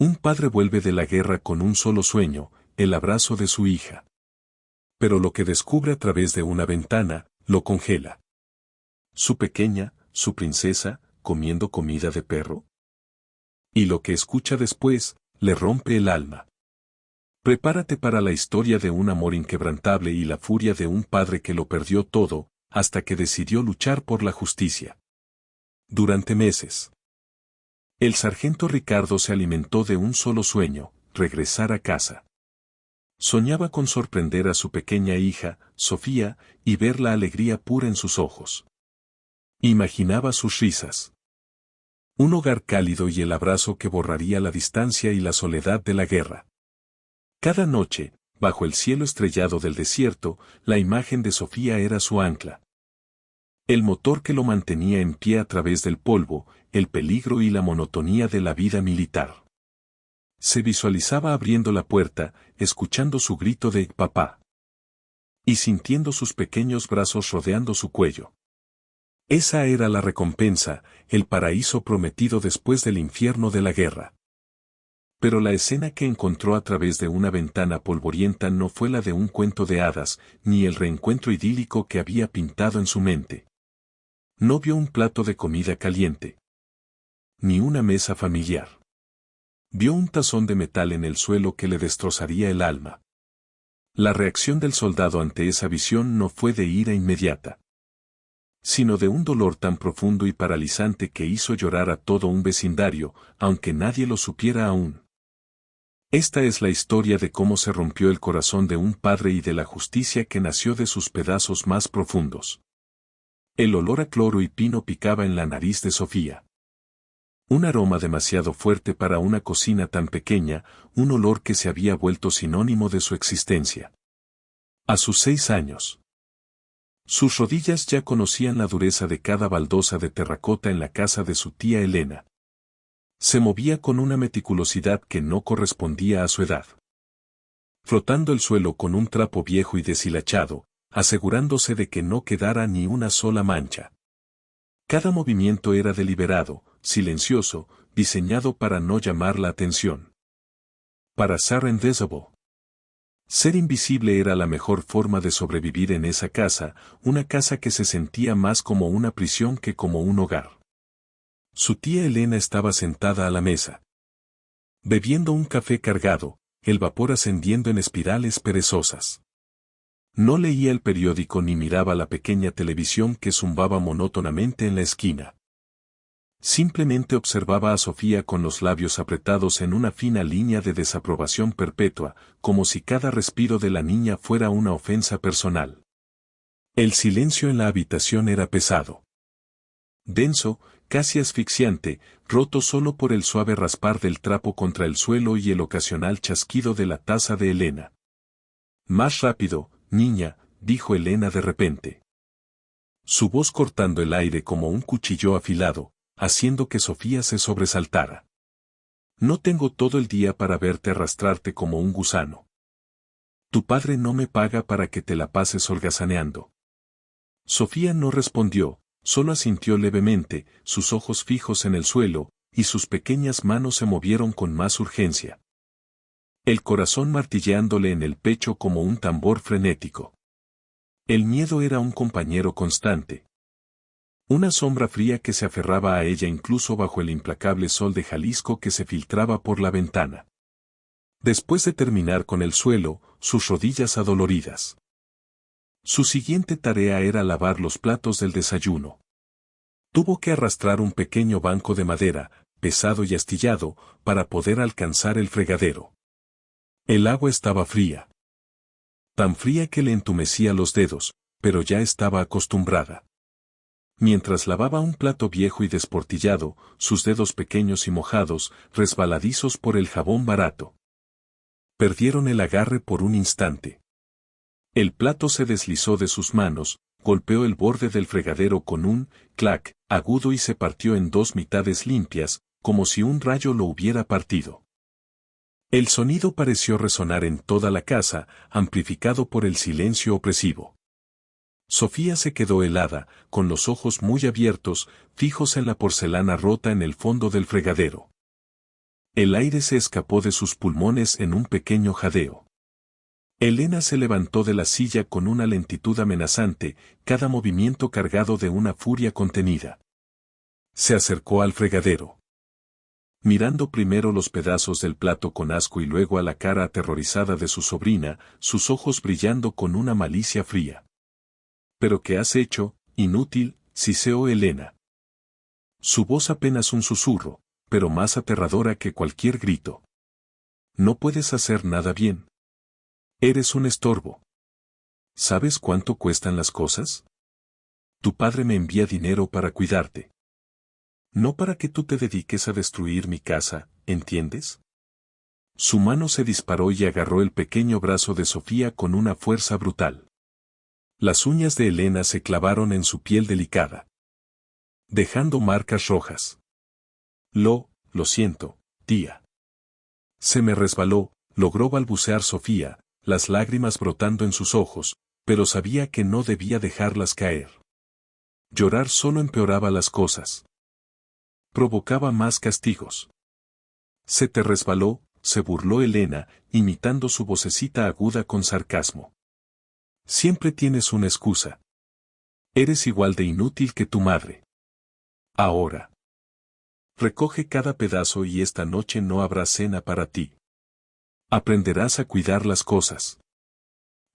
Un padre vuelve de la guerra con un solo sueño, el abrazo de su hija. Pero lo que descubre a través de una ventana, lo congela. Su pequeña, su princesa, comiendo comida de perro. Y lo que escucha después, le rompe el alma. Prepárate para la historia de un amor inquebrantable y la furia de un padre que lo perdió todo, hasta que decidió luchar por la justicia. Durante meses. El sargento Ricardo se alimentó de un solo sueño, regresar a casa. Soñaba con sorprender a su pequeña hija, Sofía, y ver la alegría pura en sus ojos. Imaginaba sus risas. Un hogar cálido y el abrazo que borraría la distancia y la soledad de la guerra. Cada noche, bajo el cielo estrellado del desierto, la imagen de Sofía era su ancla. El motor que lo mantenía en pie a través del polvo, el peligro y la monotonía de la vida militar. Se visualizaba abriendo la puerta, escuchando su grito de «papá» y sintiendo sus pequeños brazos rodeando su cuello. Esa era la recompensa, el paraíso prometido después del infierno de la guerra. Pero la escena que encontró a través de una ventana polvorienta no fue la de un cuento de hadas, ni el reencuentro idílico que había pintado en su mente. No vio un plato de comida caliente. Ni una mesa familiar. Vio un tazón de metal en el suelo que le destrozaría el alma. La reacción del soldado ante esa visión no fue de ira inmediata, sino de un dolor tan profundo y paralizante que hizo llorar a todo un vecindario, aunque nadie lo supiera aún. Esta es la historia de cómo se rompió el corazón de un padre y de la justicia que nació de sus pedazos más profundos. El olor a cloro y pino picaba en la nariz de Sofía. Un aroma demasiado fuerte para una cocina tan pequeña, un olor que se había vuelto sinónimo de su existencia. A sus 6 años. Sus rodillas ya conocían la dureza de cada baldosa de terracota en la casa de su tía Elena. Se movía con una meticulosidad que no correspondía a su edad. Frotando el suelo con un trapo viejo y deshilachado, asegurándose de que no quedara ni una sola mancha. Cada movimiento era deliberado, silencioso, diseñado para no llamar la atención. Para Sarah Endesable, ser invisible era la mejor forma de sobrevivir en esa casa, una casa que se sentía más como una prisión que como un hogar. Su tía Elena estaba sentada a la mesa, bebiendo un café cargado, el vapor ascendiendo en espirales perezosas. No leía el periódico ni miraba la pequeña televisión que zumbaba monótonamente en la esquina. Simplemente observaba a Sofía con los labios apretados en una fina línea de desaprobación perpetua, como si cada respiro de la niña fuera una ofensa personal. El silencio en la habitación era pesado. Denso, casi asfixiante, roto solo por el suave raspar del trapo contra el suelo y el ocasional chasquido de la taza de Elena. «Más rápido, niña», dijo Elena de repente. Su voz cortando el aire como un cuchillo afilado, haciendo que Sofía se sobresaltara. «No tengo todo el día para verte arrastrarte como un gusano. Tu padre no me paga para que te la pases holgazaneando». Sofía no respondió, solo asintió levemente, sus ojos fijos en el suelo, y sus pequeñas manos se movieron con más urgencia. El corazón martilleándole en el pecho como un tambor frenético. El miedo era un compañero constante. Una sombra fría que se aferraba a ella incluso bajo el implacable sol de Jalisco que se filtraba por la ventana. Después de terminar con el suelo, sus rodillas adoloridas. Su siguiente tarea era lavar los platos del desayuno. Tuvo que arrastrar un pequeño banco de madera, pesado y astillado, para poder alcanzar el fregadero. El agua estaba fría. Tan fría que le entumecía los dedos, pero ya estaba acostumbrada. Mientras lavaba un plato viejo y desportillado, sus dedos pequeños y mojados, resbaladizos por el jabón barato, perdieron el agarre por un instante. El plato se deslizó de sus manos, golpeó el borde del fregadero con un clac agudo y se partió en 2 mitades limpias, como si un rayo lo hubiera partido. El sonido pareció resonar en toda la casa, amplificado por el silencio opresivo. Sofía se quedó helada, con los ojos muy abiertos, fijos en la porcelana rota en el fondo del fregadero. El aire se escapó de sus pulmones en un pequeño jadeo. Elena se levantó de la silla con una lentitud amenazante, cada movimiento cargado de una furia contenida. Se acercó al fregadero. Mirando primero los pedazos del plato con asco y luego a la cara aterrorizada de su sobrina, sus ojos brillando con una malicia fría. ¿Pero qué has hecho, inútil?, siseó Elena. Su voz apenas un susurro, pero más aterradora que cualquier grito. No puedes hacer nada bien. Eres un estorbo. ¿Sabes cuánto cuestan las cosas? Tu padre me envía dinero para cuidarte. No para que tú te dediques a destruir mi casa, ¿entiendes? Su mano se disparó y agarró el pequeño brazo de Sofía con una fuerza brutal. Las uñas de Elena se clavaron en su piel delicada, dejando marcas rojas. Lo siento, tía. Se me resbaló, logró balbucear Sofía, las lágrimas brotando en sus ojos, pero sabía que no debía dejarlas caer. Llorar solo empeoraba las cosas. Provocaba más castigos. Se te resbaló, se burló Elena, imitando su vocecita aguda con sarcasmo. Siempre tienes una excusa. Eres igual de inútil que tu madre. Ahora. Recoge cada pedazo y esta noche no habrá cena para ti. Aprenderás a cuidar las cosas.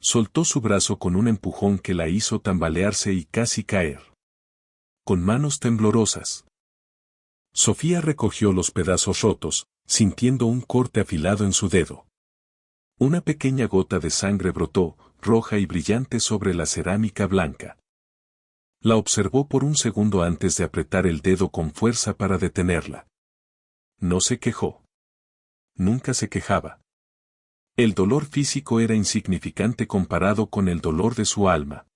Soltó su brazo con un empujón que la hizo tambalearse y casi caer. Con manos temblorosas. Sofía recogió los pedazos rotos, sintiendo un corte afilado en su dedo. Una pequeña gota de sangre brotó, roja y brillante sobre la cerámica blanca. La observó por un segundo antes de apretar el dedo con fuerza para detenerla. No se quejó. Nunca se quejaba. El dolor físico era insignificante comparado con el dolor de su alma.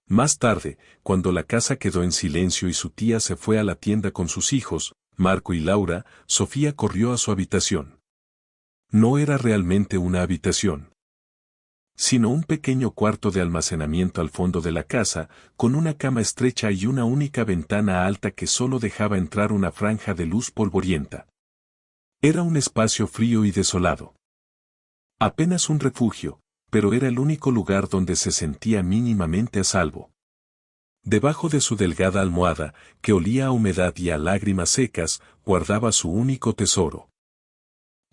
Más tarde, cuando la casa quedó en silencio y su tía se fue a la tienda con sus hijos, Marco y Laura, Sofía corrió a su habitación. No era realmente una habitación, sino un pequeño cuarto de almacenamiento al fondo de la casa, con una cama estrecha y una única ventana alta que solo dejaba entrar una franja de luz polvorienta. Era un espacio frío y desolado. Apenas un refugio, pero era el único lugar donde se sentía mínimamente a salvo. Debajo de su delgada almohada, que olía a humedad y a lágrimas secas, guardaba su único tesoro.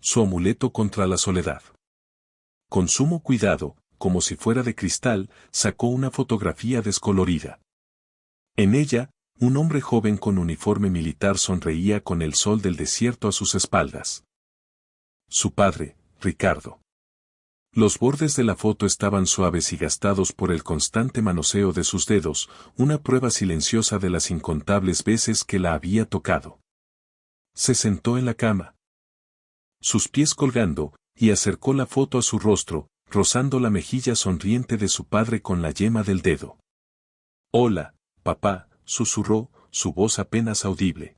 Su amuleto contra la soledad. Con sumo cuidado, como si fuera de cristal, sacó una fotografía descolorida. En ella, un hombre joven con uniforme militar sonreía con el sol del desierto a sus espaldas. Su padre, Ricardo. Los bordes de la foto estaban suaves y gastados por el constante manoseo de sus dedos, una prueba silenciosa de las incontables veces que la había tocado. Se sentó en la cama, sus pies colgando, y acercó la foto a su rostro, rozando la mejilla sonriente de su padre con la yema del dedo. «Hola, papá», susurró, su voz apenas audible.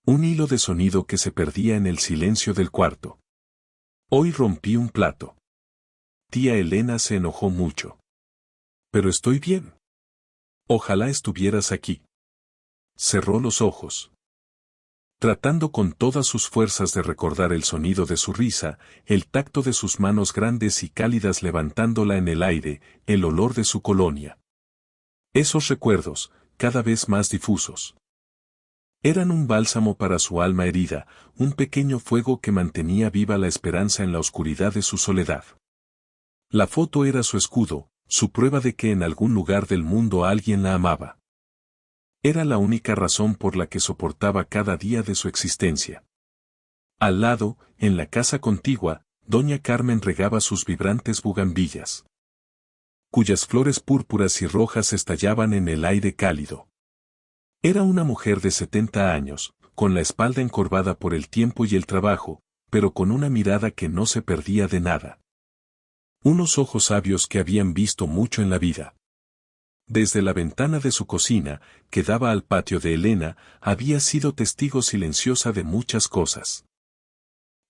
Un hilo de sonido que se perdía en el silencio del cuarto. «Hoy rompí un plato». Tía Elena se enojó mucho. «Pero estoy bien. Ojalá estuvieras aquí». Cerró los ojos. Tratando con todas sus fuerzas de recordar el sonido de su risa, el tacto de sus manos grandes y cálidas levantándola en el aire, el olor de su colonia. Esos recuerdos, cada vez más difusos. Eran un bálsamo para su alma herida, un pequeño fuego que mantenía viva la esperanza en la oscuridad de su soledad. La foto era su escudo, su prueba de que en algún lugar del mundo alguien la amaba. Era la única razón por la que soportaba cada día de su existencia. Al lado, en la casa contigua, doña Carmen regaba sus vibrantes bugambillas, cuyas flores púrpuras y rojas estallaban en el aire cálido. Era una mujer de 70 años, con la espalda encorvada por el tiempo y el trabajo, pero con una mirada que no se perdía de nada. Unos ojos sabios que habían visto mucho en la vida. Desde la ventana de su cocina, que daba al patio de Elena, había sido testigo silenciosa de muchas cosas.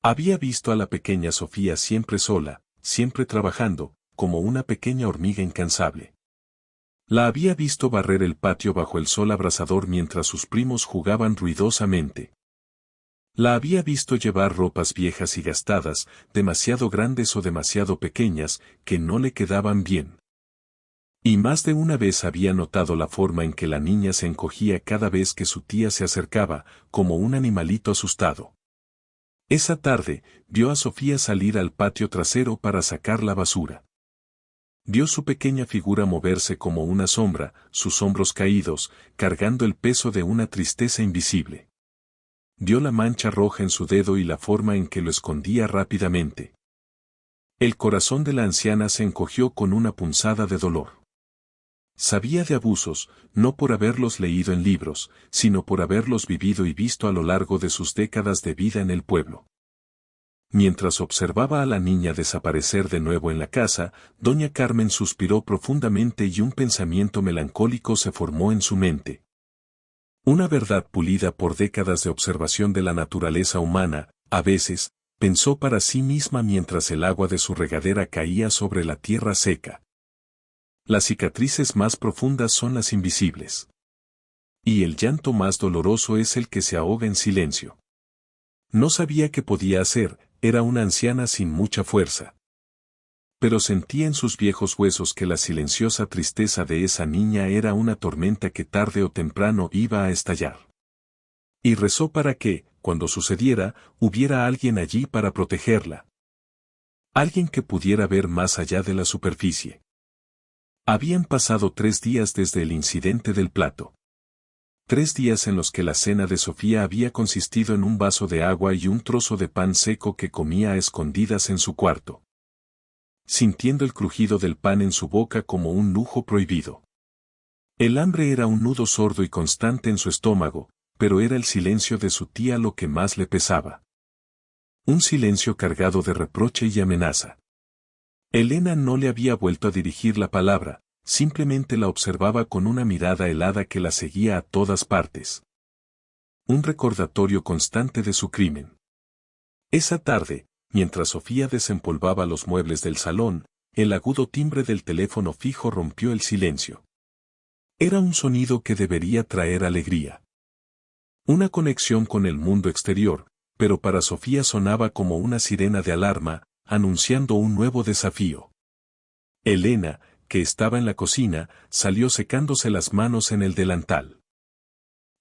Había visto a la pequeña Sofía siempre sola, siempre trabajando, como una pequeña hormiga incansable. La había visto barrer el patio bajo el sol abrasador mientras sus primos jugaban ruidosamente. La había visto llevar ropas viejas y gastadas, demasiado grandes o demasiado pequeñas, que no le quedaban bien. Y más de una vez había notado la forma en que la niña se encogía cada vez que su tía se acercaba, como un animalito asustado. Esa tarde, vio a Sofía salir al patio trasero para sacar la basura. Vio su pequeña figura moverse como una sombra, sus hombros caídos, cargando el peso de una tristeza invisible. Vio la mancha roja en su dedo y la forma en que lo escondía rápidamente. El corazón de la anciana se encogió con una punzada de dolor. Sabía de abusos, no por haberlos leído en libros, sino por haberlos vivido y visto a lo largo de sus décadas de vida en el pueblo. Mientras observaba a la niña desaparecer de nuevo en la casa, doña Carmen suspiró profundamente y un pensamiento melancólico se formó en su mente. Una verdad pulida por décadas de observación de la naturaleza humana, a veces, pensó para sí misma mientras el agua de su regadera caía sobre la tierra seca. Las cicatrices más profundas son las invisibles. Y el llanto más doloroso es el que se ahoga en silencio. No sabía qué podía hacer, era una anciana sin mucha fuerza. Pero sentía en sus viejos huesos que la silenciosa tristeza de esa niña era una tormenta que tarde o temprano iba a estallar. Y rezó para que, cuando sucediera, hubiera alguien allí para protegerla. Alguien que pudiera ver más allá de la superficie. Habían pasado 3 días desde el incidente del plato. 3 días en los que la cena de Sofía había consistido en un vaso de agua y un trozo de pan seco que comía a escondidas en su cuarto, sintiendo el crujido del pan en su boca como un lujo prohibido. El hambre era un nudo sordo y constante en su estómago, pero era el silencio de su tía lo que más le pesaba. Un silencio cargado de reproche y amenaza. Elena no le había vuelto a dirigir la palabra, simplemente la observaba con una mirada helada que la seguía a todas partes. Un recordatorio constante de su crimen. Esa tarde, mientras Sofía desempolvaba los muebles del salón, el agudo timbre del teléfono fijo rompió el silencio. Era un sonido que debería traer alegría. Una conexión con el mundo exterior, pero para Sofía sonaba como una sirena de alarma, anunciando un nuevo desafío. Elena, que estaba en la cocina, salió secándose las manos en el delantal.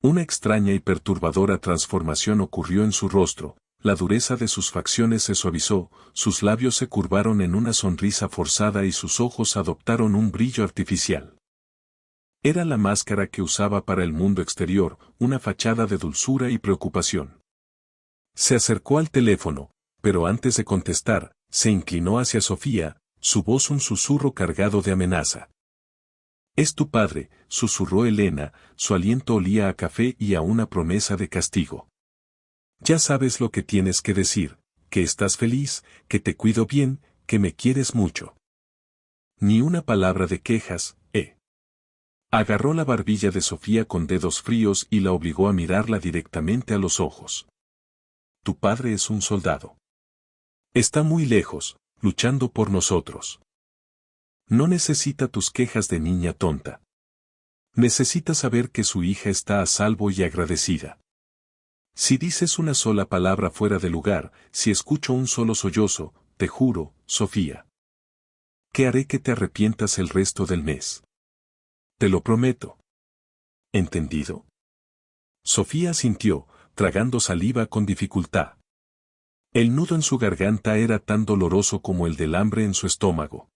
Una extraña y perturbadora transformación ocurrió en su rostro. La dureza de sus facciones se suavizó, sus labios se curvaron en una sonrisa forzada y sus ojos adoptaron un brillo artificial. Era la máscara que usaba para el mundo exterior, una fachada de dulzura y preocupación. Se acercó al teléfono, pero antes de contestar, se inclinó hacia Sofía, su voz un susurro cargado de amenaza. «Es tu padre», susurró Elena, su aliento olía a café y a una promesa de castigo. «Ya sabes lo que tienes que decir, que estás feliz, que te cuido bien, que me quieres mucho. Ni una palabra de quejas, ¿eh?» Agarró la barbilla de Sofía con dedos fríos y la obligó a mirarla directamente a los ojos. «Tu padre es un soldado. Está muy lejos, luchando por nosotros. No necesita tus quejas de niña tonta. Necesita saber que su hija está a salvo y agradecida. Si dices una sola palabra fuera de lugar, si escucho un solo sollozo, te juro, Sofía, que haré que te arrepientas el resto del mes. Te lo prometo. ¿Entendido?» Sofía asintió, tragando saliva con dificultad. El nudo en su garganta era tan doloroso como el del hambre en su estómago.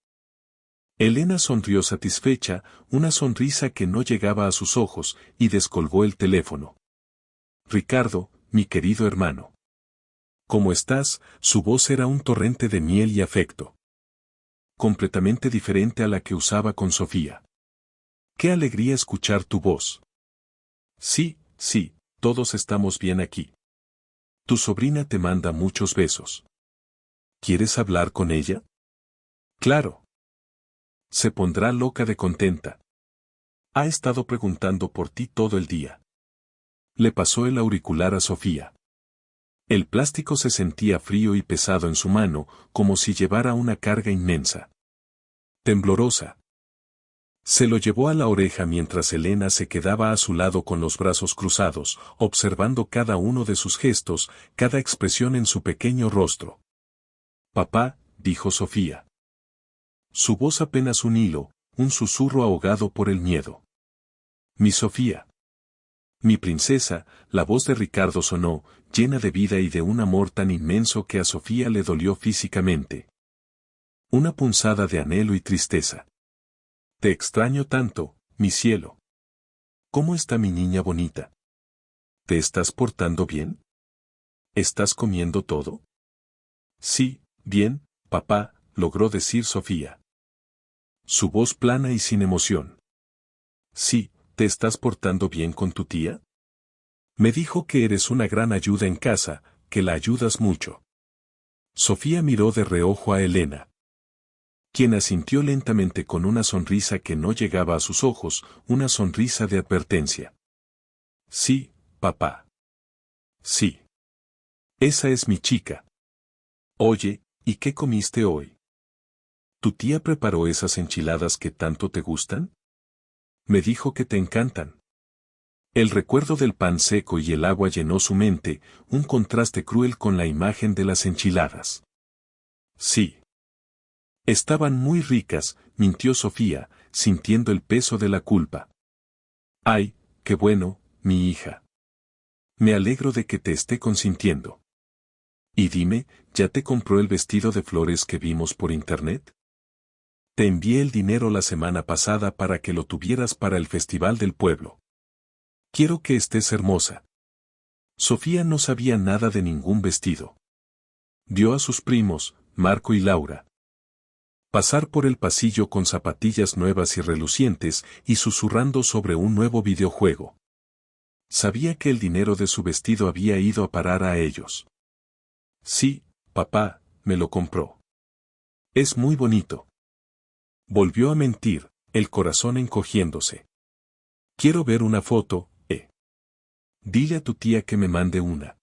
Elena sonrió satisfecha, una sonrisa que no llegaba a sus ojos, y descolgó el teléfono. «Ricardo, mi querido hermano. ¿Cómo estás?». Su voz era un torrente de miel y afecto. Completamente diferente a la que usaba con Sofía. «Qué alegría escuchar tu voz». «Sí, sí, todos estamos bien aquí. Tu sobrina te manda muchos besos. ¿Quieres hablar con ella?». «Claro. Se pondrá loca de contenta. Ha estado preguntando por ti todo el día». Le pasó el auricular a Sofía. El plástico se sentía frío y pesado en su mano, como si llevara una carga inmensa. Temblorosa. Se lo llevó a la oreja mientras Elena se quedaba a su lado con los brazos cruzados, observando cada uno de sus gestos, cada expresión en su pequeño rostro. «Papá», dijo Sofía. Su voz apenas un hilo, un susurro ahogado por el miedo. «Mi Sofía». «Mi princesa», la voz de Ricardo sonó, llena de vida y de un amor tan inmenso que a Sofía le dolió físicamente. Una punzada de anhelo y tristeza. «Te extraño tanto, mi cielo. ¿Cómo está mi niña bonita? ¿Te estás portando bien? ¿Estás comiendo todo?» «Sí, bien, papá», logró decir Sofía. Su voz plana y sin emoción. «Sí, ¿te estás portando bien con tu tía? Me dijo que eres una gran ayuda en casa, que la ayudas mucho». Sofía miró de reojo a Elena, quien asintió lentamente con una sonrisa que no llegaba a sus ojos, una sonrisa de advertencia. «Sí, papá. Sí. Esa es mi chica. Oye, ¿y qué comiste hoy? ¿Tu tía preparó esas enchiladas que tanto te gustan? Me dijo que te encantan». El recuerdo del pan seco y el agua llenó su mente, un contraste cruel con la imagen de las enchiladas. «Sí. Estaban muy ricas», mintió Sofía, sintiendo el peso de la culpa. «Ay, qué bueno, mi hija. Me alegro de que te esté consintiendo. Y dime, ¿ya te compró el vestido de flores que vimos por internet? Te envié el dinero la semana pasada para que lo tuvieras para el festival del pueblo. Quiero que estés hermosa». Sofía no sabía nada de ningún vestido. Vio a sus primos, Marco y Laura, pasar por el pasillo con zapatillas nuevas y relucientes y susurrando sobre un nuevo videojuego. Sabía que el dinero de su vestido había ido a parar a ellos. «Sí, papá, me lo compró. Es muy bonito». Volvió a mentir, el corazón encogiéndose. «Quiero ver una foto, Dile a tu tía que me mande una.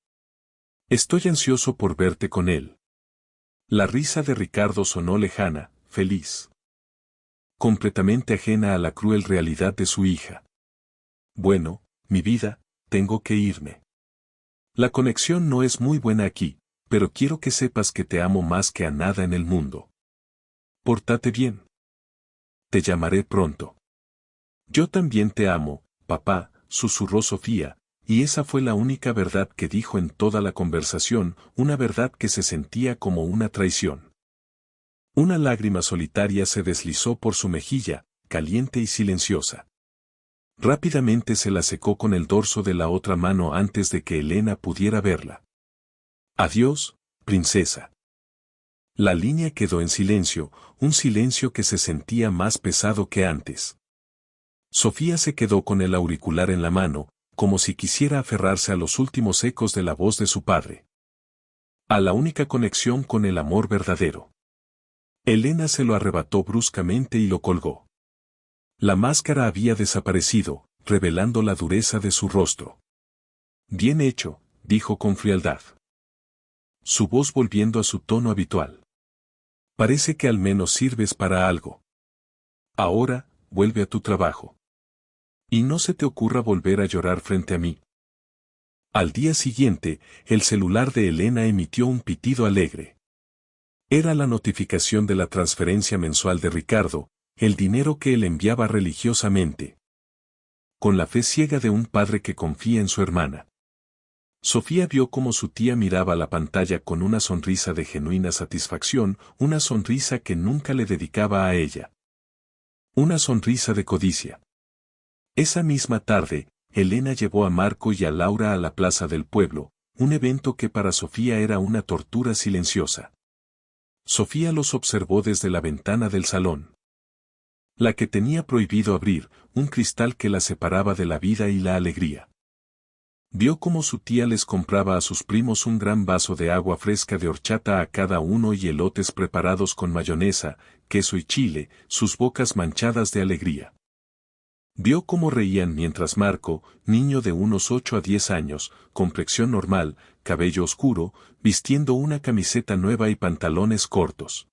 Estoy ansioso por verte con él». La risa de Ricardo sonó lejana, feliz. Completamente ajena a la cruel realidad de su hija. «Bueno, mi vida, tengo que irme. La conexión no es muy buena aquí, pero quiero que sepas que te amo más que a nada en el mundo. Pórtate bien. Te llamaré pronto». «Yo también te amo, papá», susurró Sofía, y esa fue la única verdad que dijo en toda la conversación, una verdad que se sentía como una traición. Una lágrima solitaria se deslizó por su mejilla, caliente y silenciosa. Rápidamente se la secó con el dorso de la otra mano antes de que Elena pudiera verla. «Adiós, princesa». La línea quedó en silencio, un silencio que se sentía más pesado que antes. Sofía se quedó con el auricular en la mano, como si quisiera aferrarse a los últimos ecos de la voz de su padre. A la única conexión con el amor verdadero. Elena se lo arrebató bruscamente y lo colgó. La máscara había desaparecido, revelando la dureza de su rostro. «Bien hecho», dijo con frialdad. Su voz volviendo a su tono habitual. «Parece que al menos sirves para algo. Ahora, vuelve a tu trabajo. Y no se te ocurra volver a llorar frente a mí». Al día siguiente, el celular de Elena emitió un pitido alegre. Era la notificación de la transferencia mensual de Ricardo, el dinero que él enviaba religiosamente. Con la fe ciega de un padre que confía en su hermana. Sofía vio cómo su tía miraba la pantalla con una sonrisa de genuina satisfacción, una sonrisa que nunca le dedicaba a ella. Una sonrisa de codicia. Esa misma tarde, Elena llevó a Marco y a Laura a la plaza del pueblo, un evento que para Sofía era una tortura silenciosa. Sofía los observó desde la ventana del salón. La que tenía prohibido abrir, un cristal que la separaba de la vida y la alegría. Vio cómo su tía les compraba a sus primos un gran vaso de agua fresca de horchata a cada uno y elotes preparados con mayonesa, queso y chile, sus bocas manchadas de alegría. Vio cómo reían mientras Marco, niño de unos 8 a 10 años, complexión normal, cabello oscuro, vistiendo una camiseta nueva y pantalones cortos.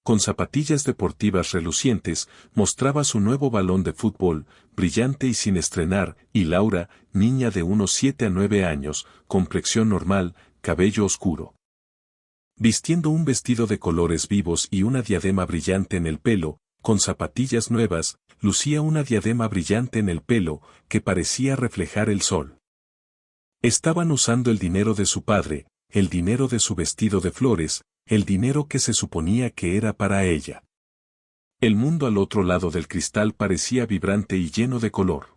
con zapatillas deportivas relucientes, mostraba su nuevo balón de fútbol, brillante y sin estrenar, y Laura, niña de unos 7 a 9 años, complexión normal, cabello oscuro. Vistiendo un vestido de colores vivos y una diadema brillante en el pelo, con zapatillas nuevas, lucía una diadema brillante en el pelo, que parecía reflejar el sol. Estaban usando el dinero de su padre, el dinero de su vestido de flores, el dinero que se suponía que era para ella. El mundo al otro lado del cristal parecía vibrante y lleno de color.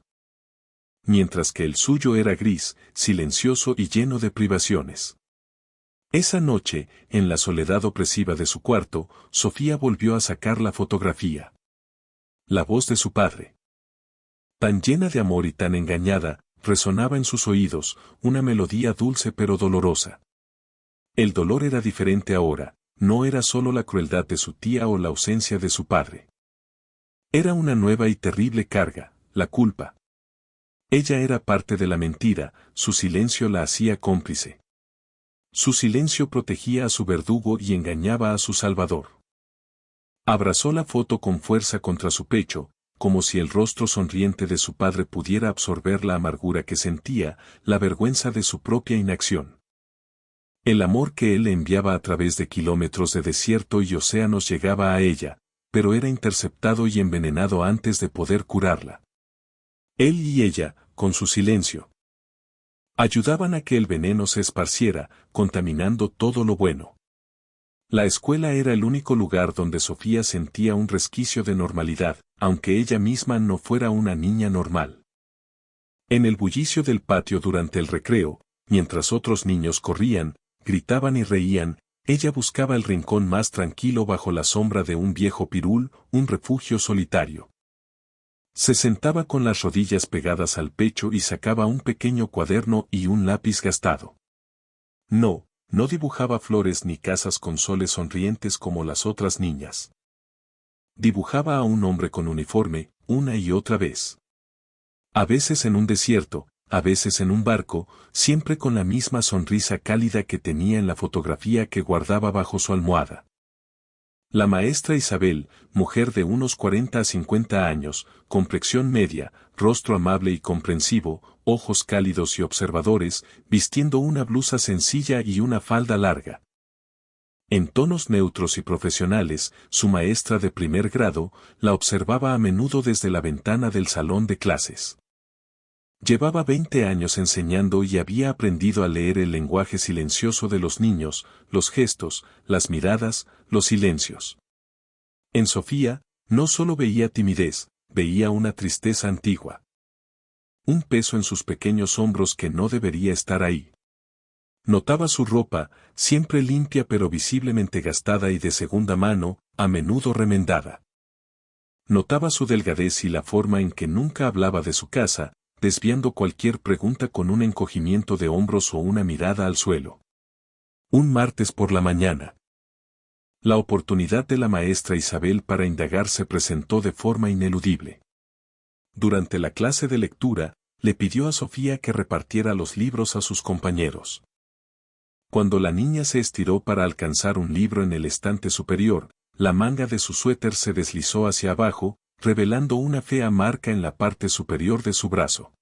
Mientras que el suyo era gris, silencioso y lleno de privaciones. Esa noche, en la soledad opresiva de su cuarto, Sofía volvió a sacar la fotografía. La voz de su padre. Tan llena de amor y tan engañada, resonaba en sus oídos, una melodía dulce pero dolorosa. El dolor era diferente ahora, no era solo la crueldad de su tía o la ausencia de su padre. Era una nueva y terrible carga, la culpa. Ella era parte de la mentira, su silencio la hacía cómplice. Su silencio protegía a su verdugo y engañaba a su salvador. Abrazó la foto con fuerza contra su pecho, como si el rostro sonriente de su padre pudiera absorber la amargura que sentía, la vergüenza de su propia inacción. El amor que él le enviaba a través de kilómetros de desierto y océanos llegaba a ella, pero era interceptado y envenenado antes de poder curarla. Él y ella, con su silencio, ayudaban a que el veneno se esparciera, contaminando todo lo bueno. La escuela era el único lugar donde Sofía sentía un resquicio de normalidad, aunque ella misma no fuera una niña normal. En el bullicio del patio durante el recreo, mientras otros niños corrían, gritaban y reían, ella buscaba el rincón más tranquilo bajo la sombra de un viejo pirul, un refugio solitario. Se sentaba con las rodillas pegadas al pecho y sacaba un pequeño cuaderno y un lápiz gastado. No dibujaba flores ni casas con soles sonrientes como las otras niñas. Dibujaba a un hombre con uniforme, una y otra vez. A veces en un desierto, a veces en un barco, siempre con la misma sonrisa cálida que tenía en la fotografía que guardaba bajo su almohada. La maestra Isabel, mujer de unos 40 a 50 años, complexión media, rostro amable y comprensivo, ojos cálidos y observadores, vistiendo una blusa sencilla y una falda larga. En tonos neutros y profesionales, su maestra de primer grado, la observaba a menudo desde la ventana del salón de clases. Llevaba 20 años enseñando y había aprendido a leer el lenguaje silencioso de los niños, los gestos, las miradas, los silencios. En Sofía, no solo veía timidez, veía una tristeza antigua. Un peso en sus pequeños hombros que no debería estar ahí. Notaba su ropa, siempre limpia pero visiblemente gastada y de segunda mano, a menudo remendada. Notaba su delgadez y la forma en que nunca hablaba de su casa, desviando cualquier pregunta con un encogimiento de hombros o una mirada al suelo. Un martes por la mañana. La oportunidad de la maestra Isabel para indagar se presentó de forma ineludible. Durante la clase de lectura, le pidió a Sofía que repartiera los libros a sus compañeros. Cuando la niña se estiró para alcanzar un libro en el estante superior, la manga de su suéter se deslizó hacia abajo, revelando una fea marca en la parte superior de su brazo.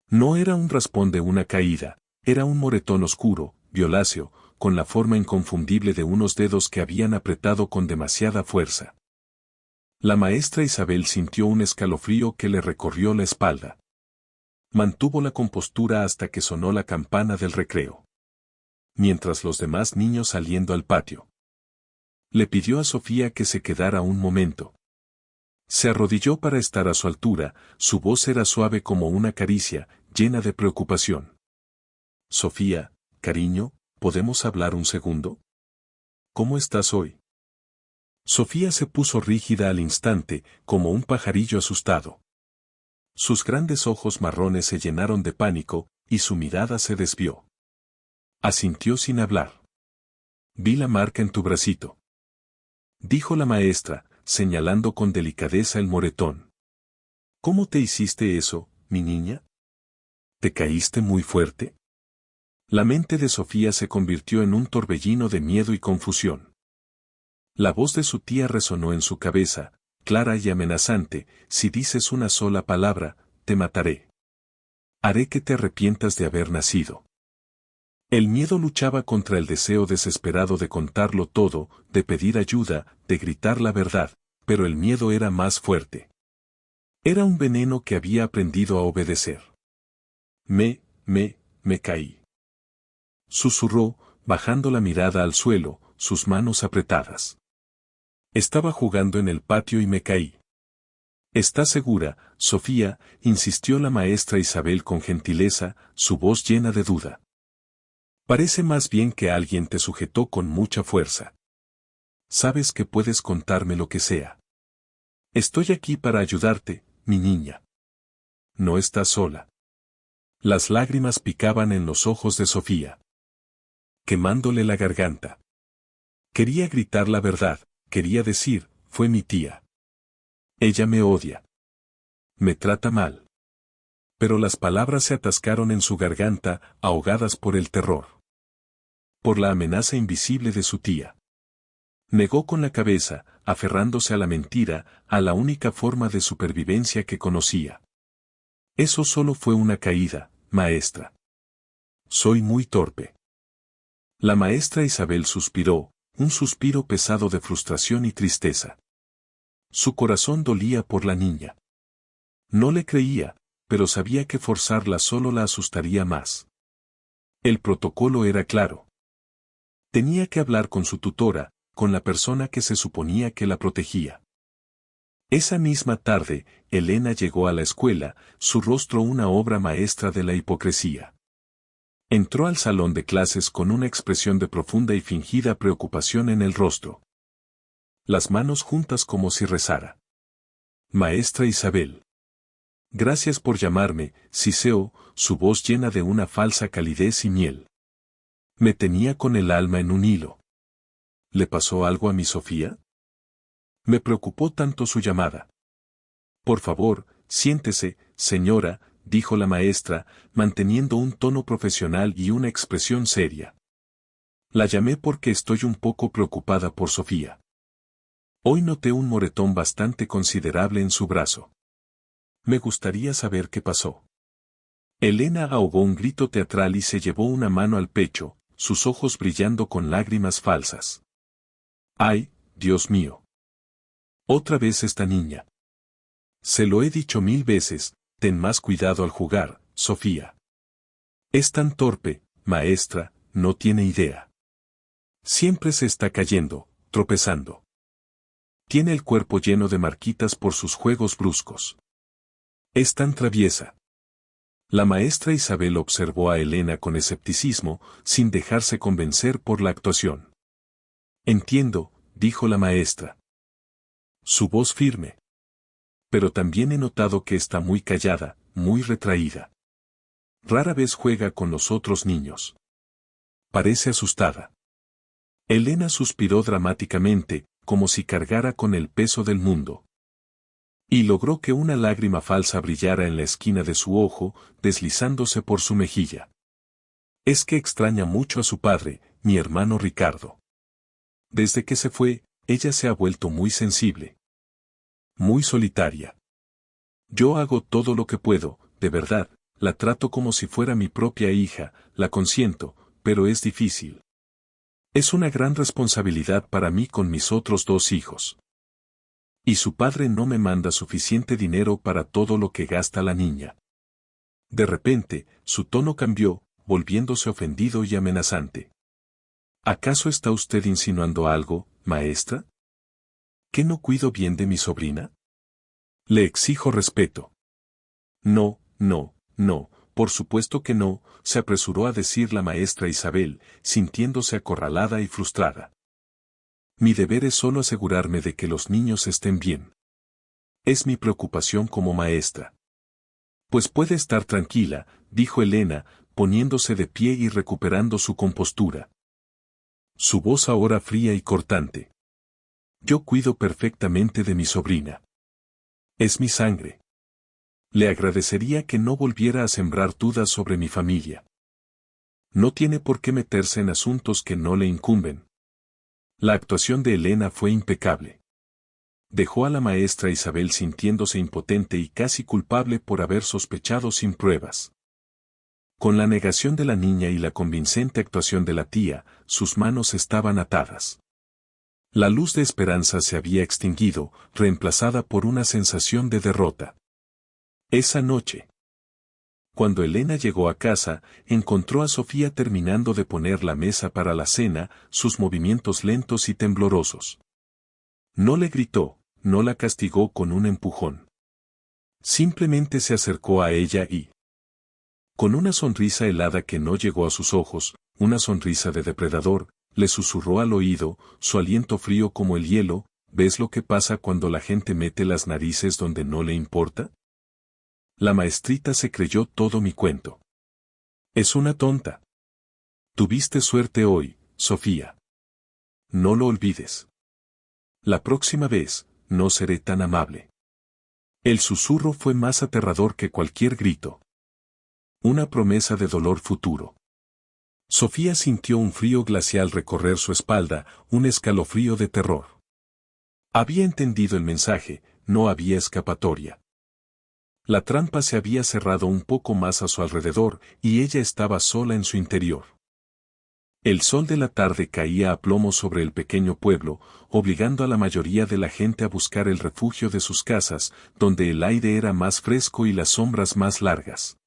No era un raspón de una caída, era un moretón oscuro, violáceo, con la forma inconfundible de unos dedos que habían apretado con demasiada fuerza. La maestra Isabel sintió un escalofrío que le recorrió la espalda. Mantuvo la compostura hasta que sonó la campana del recreo. Mientras los demás niños saliendo al patio. Le pidió a Sofía que se quedara un momento. Se arrodilló para estar a su altura, su voz era suave como una caricia, llena de preocupación. Sofía, cariño, ¿podemos hablar un segundo? ¿Cómo estás hoy? Sofía se puso rígida al instante, como un pajarillo asustado. Sus grandes ojos marrones se llenaron de pánico, y su mirada se desvió. Asintió sin hablar. Vi la marca en tu bracito. Dijo la maestra, señalando con delicadeza el moretón. ¿Cómo te hiciste eso, mi niña? ¿Te caíste muy fuerte? La mente de Sofía se convirtió en un torbellino de miedo y confusión. La voz de su tía resonó en su cabeza, clara y amenazante: si dices una sola palabra, te mataré. Haré que te arrepientas de haber nacido. El miedo luchaba contra el deseo desesperado de contarlo todo, de pedir ayuda, de gritar la verdad, pero el miedo era más fuerte. Era un veneno que había aprendido a obedecer. Me caí. Susurró, bajando la mirada al suelo, sus manos apretadas. Estaba jugando en el patio y me caí. ¿Estás segura, Sofía?, insistió la maestra Isabel con gentileza, su voz llena de duda. Parece más bien que alguien te sujetó con mucha fuerza. Sabes que puedes contarme lo que sea. Estoy aquí para ayudarte, mi niña. No estás sola. Las lágrimas picaban en los ojos de Sofía, quemándole la garganta. Quería gritar la verdad, quería decir: fue mi tía. Ella me odia. Me trata mal. Pero las palabras se atascaron en su garganta, ahogadas por el terror. Por la amenaza invisible de su tía. Negó con la cabeza, aferrándose a la mentira, a la única forma de supervivencia que conocía. Eso solo fue una caída, maestra. Soy muy torpe. La maestra Isabel suspiró, un suspiro pesado de frustración y tristeza. Su corazón dolía por la niña. No le creía, pero sabía que forzarla solo la asustaría más. El protocolo era claro. Tenía que hablar con su tutora, con la persona que se suponía que la protegía. Esa misma tarde, Elena llegó a la escuela, su rostro una obra maestra de la hipocresía. Entró al salón de clases con una expresión de profunda y fingida preocupación en el rostro. Las manos juntas como si rezara. Maestra Isabel. Gracias por llamarme, siseó, su voz llena de una falsa calidez y miel. Me tenía con el alma en un hilo. ¿Le pasó algo a mi Sofía? Me preocupó tanto su llamada. Por favor, siéntese, señora, dijo la maestra, manteniendo un tono profesional y una expresión seria. La llamé porque estoy un poco preocupada por Sofía. Hoy noté un moretón bastante considerable en su brazo. Me gustaría saber qué pasó. Elena ahogó un grito teatral y se llevó una mano al pecho, sus ojos brillando con lágrimas falsas. ¡Ay, Dios mío! Otra vez esta niña. Se lo he dicho 1000 veces, ten más cuidado al jugar, Sofía. Es tan torpe, maestra, no tiene idea. Siempre se está cayendo, tropezando. Tiene el cuerpo lleno de marquitas por sus juegos bruscos. Es tan traviesa. La maestra Isabel observó a Elena con escepticismo, sin dejarse convencer por la actuación. Entiendo, dijo la maestra. Su voz firme. Pero también he notado que está muy callada, muy retraída. Rara vez juega con los otros niños. Parece asustada. Elena suspiró dramáticamente, como si cargara con el peso del mundo. Y logró que una lágrima falsa brillara en la esquina de su ojo, deslizándose por su mejilla. Es que extraña mucho a su padre, mi hermano Ricardo. Desde que se fue, ella se ha vuelto muy sensible. Muy solitaria. Yo hago todo lo que puedo, de verdad, la trato como si fuera mi propia hija, la consiento, pero es difícil. Es una gran responsabilidad para mí con mis otros 2 hijos. Y su padre no me manda suficiente dinero para todo lo que gasta la niña. De repente, su tono cambió, volviéndose ofendido y amenazante. ¿Acaso está usted insinuando algo, maestra? ¿Que no cuido bien de mi sobrina? Le exijo respeto. No, por supuesto que no, se apresuró a decir la maestra Isabel, sintiéndose acorralada y frustrada. Mi deber es solo asegurarme de que los niños estén bien. Es mi preocupación como maestra. Pues puede estar tranquila, dijo Elena, poniéndose de pie y recuperando su compostura. Su voz ahora fría y cortante. Yo cuido perfectamente de mi sobrina. Es mi sangre. Le agradecería que no volviera a sembrar dudas sobre mi familia. No tiene por qué meterse en asuntos que no le incumben. La actuación de Elena fue impecable. Dejó a la maestra Isabel sintiéndose impotente y casi culpable por haber sospechado sin pruebas. Con la negación de la niña y la convincente actuación de la tía, sus manos estaban atadas. La luz de esperanza se había extinguido, reemplazada por una sensación de derrota. Esa noche, cuando Elena llegó a casa, encontró a Sofía terminando de poner la mesa para la cena, sus movimientos lentos y temblorosos. No le gritó, no la castigó con un empujón. Simplemente se acercó a ella y, con una sonrisa helada que no llegó a sus ojos, una sonrisa de depredador, le susurró al oído, su aliento frío como el hielo: ¿ves lo que pasa cuando la gente mete las narices donde no le importa? La maestrita se creyó todo mi cuento. Es una tonta. Tuviste suerte hoy, Sofía. No lo olvides. La próxima vez, no seré tan amable. El susurro fue más aterrador que cualquier grito. Una promesa de dolor futuro. Sofía sintió un frío glacial recorrer su espalda, un escalofrío de terror. Había entendido el mensaje, no había escapatoria. La trampa se había cerrado un poco más a su alrededor, y ella estaba sola en su interior. El sol de la tarde caía a plomo sobre el pequeño pueblo, obligando a la mayoría de la gente a buscar el refugio de sus casas, donde el aire era más fresco y las sombras más largas.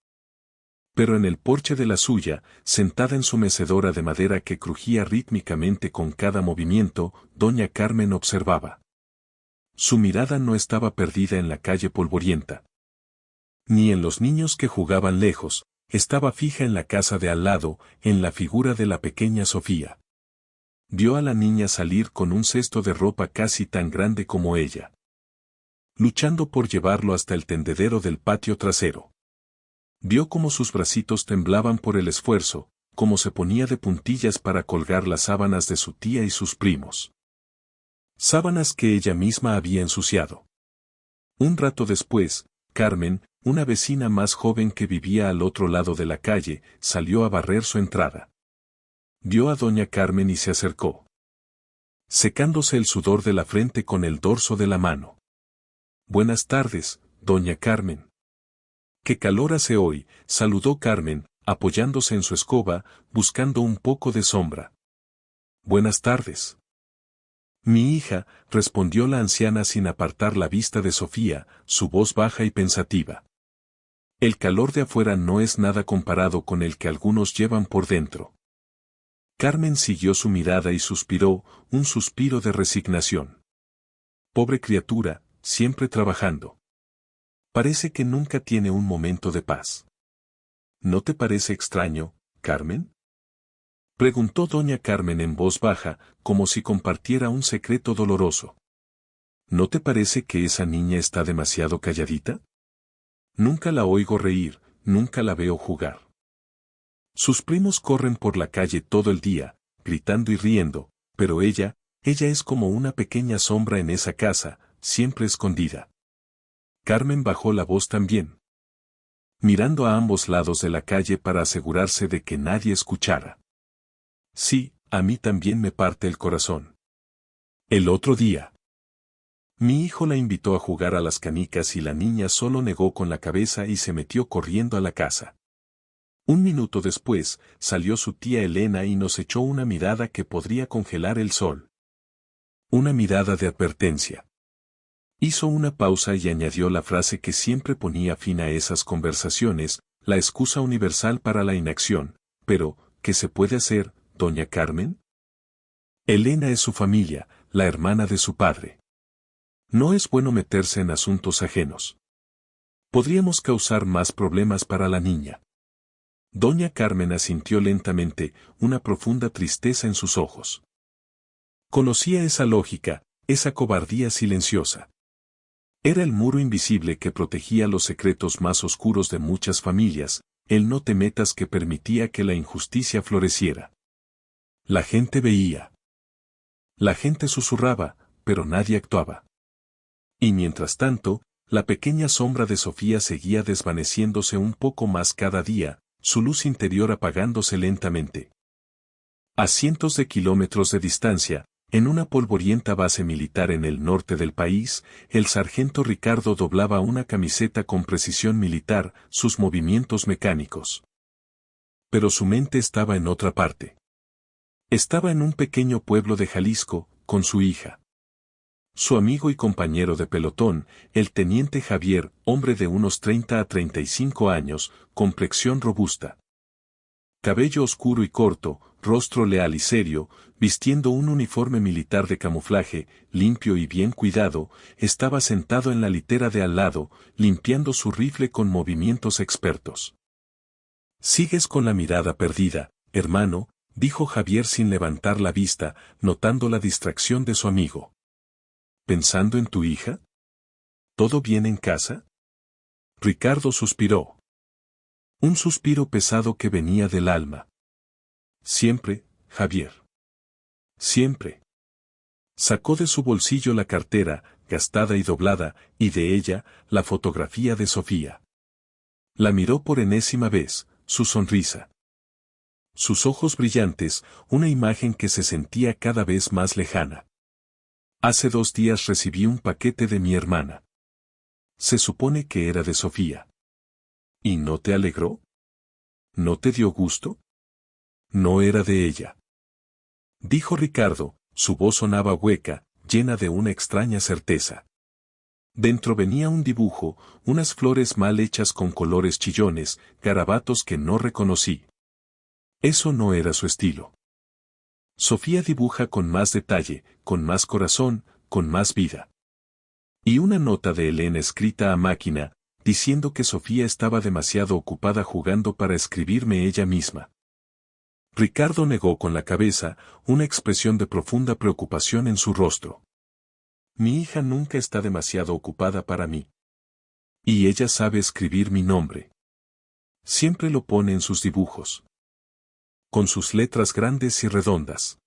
Pero en el porche de la suya, sentada en su mecedora de madera que crujía rítmicamente con cada movimiento, doña Carmen observaba. Su mirada no estaba perdida en la calle polvorienta, ni en los niños que jugaban lejos, estaba fija en la casa de al lado, en la figura de la pequeña Sofía. Vio a la niña salir con un cesto de ropa casi tan grande como ella, luchando por llevarlo hasta el tendedero del patio trasero. Vio cómo sus bracitos temblaban por el esfuerzo, cómo se ponía de puntillas para colgar las sábanas de su tía y sus primos. Sábanas que ella misma había ensuciado. Un rato después, Carmen, una vecina más joven que vivía al otro lado de la calle, salió a barrer su entrada. Vio a doña Carmen y se acercó, secándose el sudor de la frente con el dorso de la mano. Buenas tardes, doña Carmen. Qué calor hace hoy, saludó Carmen, apoyándose en su escoba, buscando un poco de sombra. Buenas tardes. Mi hija, respondió la anciana sin apartar la vista de Sofía, su voz baja y pensativa. El calor de afuera no es nada comparado con el que algunos llevan por dentro. Carmen siguió su mirada y suspiró, un suspiro de resignación. Pobre criatura, siempre trabajando. Parece que nunca tiene un momento de paz. ¿No te parece extraño, Carmen? Preguntó doña Carmen en voz baja, como si compartiera un secreto doloroso. ¿No te parece que esa niña está demasiado calladita? Nunca la oigo reír, nunca la veo jugar. Sus primos corren por la calle todo el día, gritando y riendo, pero ella es como una pequeña sombra en esa casa, siempre escondida. Carmen bajó la voz también, mirando a ambos lados de la calle para asegurarse de que nadie escuchara. Sí, a mí también me parte el corazón. El otro día, mi hijo la invitó a jugar a las canicas y la niña solo negó con la cabeza y se metió corriendo a la casa. Un minuto después, salió su tía Elena y nos echó una mirada que podría congelar el sol. Una mirada de advertencia. Hizo una pausa y añadió la frase que siempre ponía fin a esas conversaciones, la excusa universal para la inacción. Pero, ¿qué se puede hacer, doña Carmen? Elena es su familia, la hermana de su padre. No es bueno meterse en asuntos ajenos. Podríamos causar más problemas para la niña. Doña Carmen asintió lentamente, una profunda tristeza en sus ojos. Conocía esa lógica, esa cobardía silenciosa. Era el muro invisible que protegía los secretos más oscuros de muchas familias, el no te metas que permitía que la injusticia floreciera. La gente veía. La gente susurraba, pero nadie actuaba. Y mientras tanto, la pequeña sombra de Sofía seguía desvaneciéndose un poco más cada día, su luz interior apagándose lentamente. A cientos de kilómetros de distancia, En una polvorienta base militar en el norte del país, el sargento Ricardo doblaba una camiseta con precisión militar, sus movimientos mecánicos. Pero su mente estaba en otra parte. Estaba en un pequeño pueblo de Jalisco, con su hija. Su amigo y compañero de pelotón, el teniente Javier, hombre de unos 30 a 35 años, complexión robusta. Cabello oscuro y corto, rostro leal y serio, vistiendo un uniforme militar de camuflaje, limpio y bien cuidado, estaba sentado en la litera de al lado, limpiando su rifle con movimientos expertos. «Sigues con la mirada perdida, hermano», dijo Javier sin levantar la vista, notando la distracción de su amigo. «¿Pensando en tu hija? ¿Todo bien en casa?» Ricardo suspiró. Un suspiro pesado que venía del alma. «Siempre, Javier. Siempre». Sacó de su bolsillo la cartera, gastada y doblada, y de ella, la fotografía de Sofía. La miró por enésima vez, su sonrisa. Sus ojos brillantes, una imagen que se sentía cada vez más lejana. «Hace 2 días recibí un paquete de mi hermana. Se supone que era de Sofía. ¿Y no te alegró? ¿No te dio gusto? No era de ella», dijo Ricardo, su voz sonaba hueca, llena de una extraña certeza. Dentro venía un dibujo, unas flores mal hechas con colores chillones, garabatos que no reconocí. Eso no era su estilo. Sofía dibuja con más detalle, con más corazón, con más vida. Y una nota de Elena escrita a máquina, diciendo que Sofía estaba demasiado ocupada jugando para escribirme ella misma. Ricardo negó con la cabeza, una expresión de profunda preocupación en su rostro. «Mi hija nunca está demasiado ocupada para mí. Y ella sabe escribir mi nombre. Siempre lo pone en sus dibujos. Con sus letras grandes y redondas».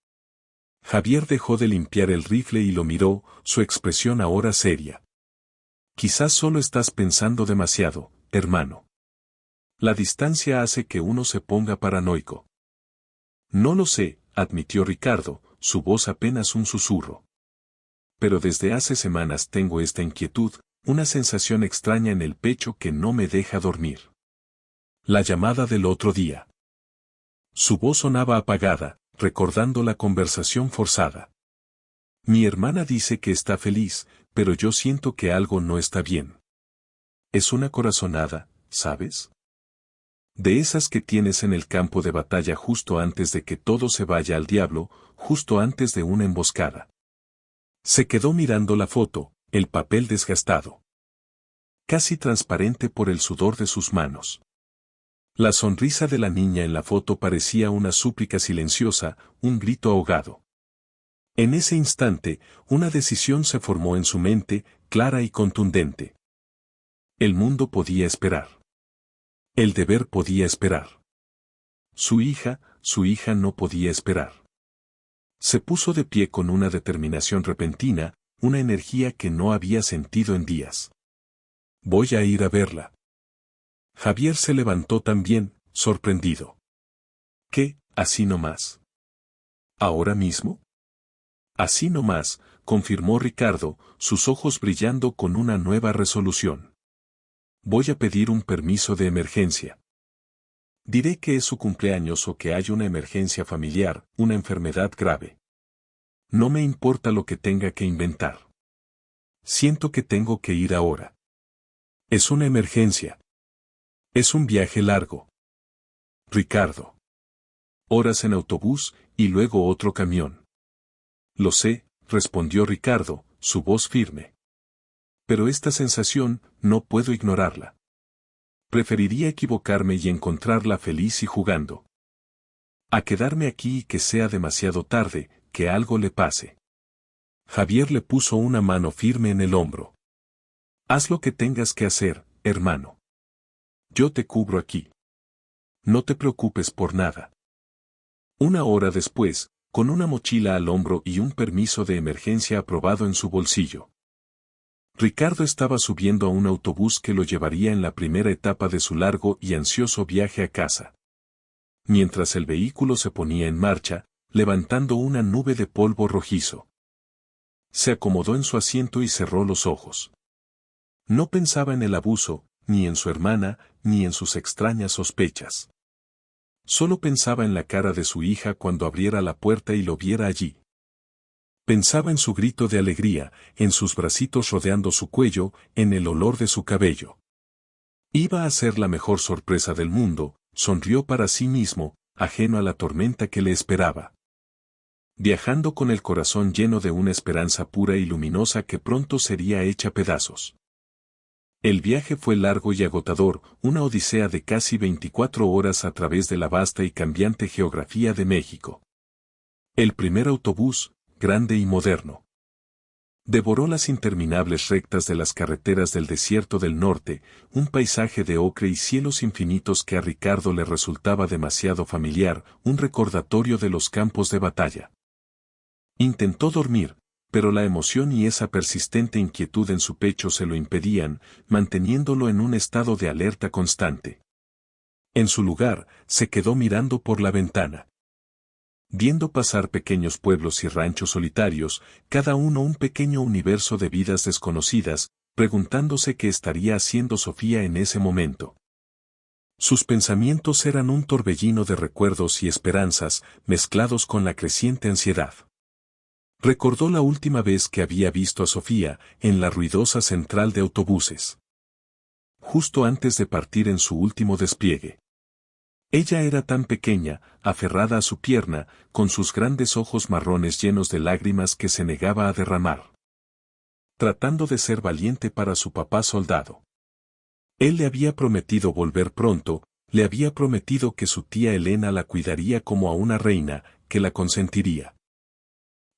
Javier dejó de limpiar el rifle y lo miró, su expresión ahora seria. «Quizás solo estás pensando demasiado, hermano. La distancia hace que uno se ponga paranoico». «No lo sé», admitió Ricardo, su voz apenas un susurro. «Pero desde hace semanas tengo esta inquietud, una sensación extraña en el pecho que no me deja dormir. La llamada del otro día». Su voz sonaba apagada, recordando la conversación forzada. «Mi hermana dice que está feliz, pero yo siento que algo no está bien. Es una corazonada, ¿sabes? De esas que tienes en el campo de batalla justo antes de que todo se vaya al diablo, justo antes de una emboscada». Se quedó mirando la foto, el papel desgastado. Casi transparente por el sudor de sus manos. La sonrisa de la niña en la foto parecía una súplica silenciosa, un grito ahogado. En ese instante, una decisión se formó en su mente, clara y contundente. El mundo podía esperar. El deber podía esperar. Su hija no podía esperar. Se puso de pie con una determinación repentina, una energía que no había sentido en días. «Voy a ir a verla». Javier se levantó también, sorprendido. «¿Qué, así nomás? ¿Ahora mismo?» «Así nomás», confirmó Ricardo, sus ojos brillando con una nueva resolución. «Voy a pedir un permiso de emergencia. Diré que es su cumpleaños o que hay una emergencia familiar, una enfermedad grave. No me importa lo que tenga que inventar. Siento que tengo que ir ahora. Es una emergencia. Es un viaje largo. Ricardo. Horas en autobús, y luego otro camión». «Lo sé», respondió Ricardo, su voz firme. «Pero esta sensación, no puedo ignorarla. Preferiría equivocarme y encontrarla feliz y jugando. A quedarme aquí y que sea demasiado tarde, que algo le pase». Javier le puso una mano firme en el hombro. «Haz lo que tengas que hacer, hermano. Yo te cubro aquí. No te preocupes por nada». Una hora después, con una mochila al hombro y un permiso de emergencia aprobado en su bolsillo, Ricardo estaba subiendo a un autobús que lo llevaría en la primera etapa de su largo y ansioso viaje a casa. Mientras el vehículo se ponía en marcha, levantando una nube de polvo rojizo. Se acomodó en su asiento y cerró los ojos. No pensaba en el abuso, ni en su hermana, ni en sus extrañas sospechas. Solo pensaba en la cara de su hija cuando abriera la puerta y lo viera allí. Pensaba en su grito de alegría, en sus bracitos rodeando su cuello, en el olor de su cabello. Iba a ser la mejor sorpresa del mundo, sonrió para sí mismo, ajeno a la tormenta que le esperaba. Viajando con el corazón lleno de una esperanza pura y luminosa que pronto sería hecha pedazos. El viaje fue largo y agotador, una odisea de casi 24 horas a través de la vasta y cambiante geografía de México. El primer autobús, grande y moderno, devoró las interminables rectas de las carreteras del desierto del norte, un paisaje de ocre y cielos infinitos que a Ricardo le resultaba demasiado familiar, un recordatorio de los campos de batalla. Intentó dormir, pero la emoción y esa persistente inquietud en su pecho se lo impedían, manteniéndolo en un estado de alerta constante. En su lugar, se quedó mirando por la ventana. Viendo pasar pequeños pueblos y ranchos solitarios, cada uno un pequeño universo de vidas desconocidas, preguntándose qué estaría haciendo Sofía en ese momento. Sus pensamientos eran un torbellino de recuerdos y esperanzas, mezclados con la creciente ansiedad. Recordó la última vez que había visto a Sofía, en la ruidosa central de autobuses. Justo antes de partir en su último despliegue. Ella era tan pequeña, aferrada a su pierna, con sus grandes ojos marrones llenos de lágrimas que se negaba a derramar. Tratando de ser valiente para su papá soldado. Él le había prometido volver pronto, le había prometido que su tía Elena la cuidaría como a una reina, que la consentiría.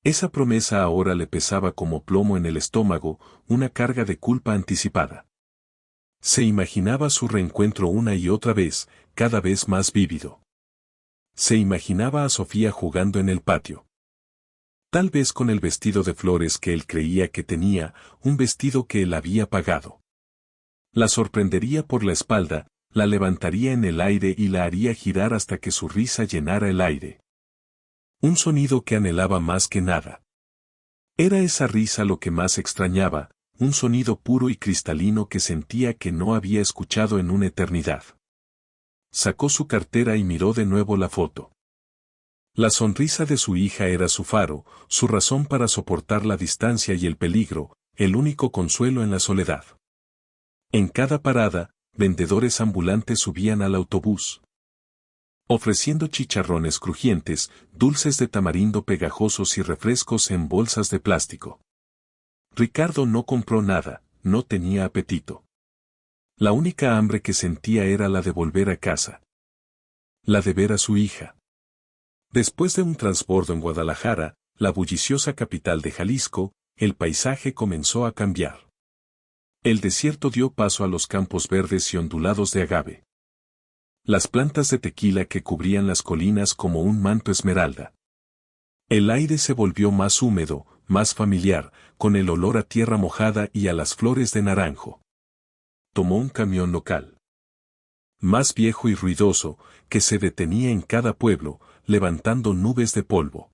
Esa promesa ahora le pesaba como plomo en el estómago, una carga de culpa anticipada. Se imaginaba su reencuentro una y otra vez, cada vez más vívido. Se imaginaba a Sofía jugando en el patio. Tal vez con el vestido de flores que él creía que tenía, un vestido que él había pagado. La sorprendería por la espalda, la levantaría en el aire y la haría girar hasta que su risa llenara el aire. Un sonido que anhelaba más que nada. Era esa risa lo que más extrañaba, un sonido puro y cristalino que sentía que no había escuchado en una eternidad. Sacó su cartera y miró de nuevo la foto. La sonrisa de su hija era su faro, su razón para soportar la distancia y el peligro, el único consuelo en la soledad. En cada parada, vendedores ambulantes subían al autobús, ofreciendo chicharrones crujientes, dulces de tamarindo pegajosos y refrescos en bolsas de plástico. Ricardo no compró nada, no tenía apetito. La única hambre que sentía era la de volver a casa. La de ver a su hija. Después de un transbordo en Guadalajara, la bulliciosa capital de Jalisco, el paisaje comenzó a cambiar. El desierto dio paso a los campos verdes y ondulados de agave. Las plantas de tequila que cubrían las colinas como un manto esmeralda. El aire se volvió más húmedo, más familiar, con el olor a tierra mojada y a las flores de naranjo. Tomó un camión local. Más viejo y ruidoso, que se detenía en cada pueblo, levantando nubes de polvo.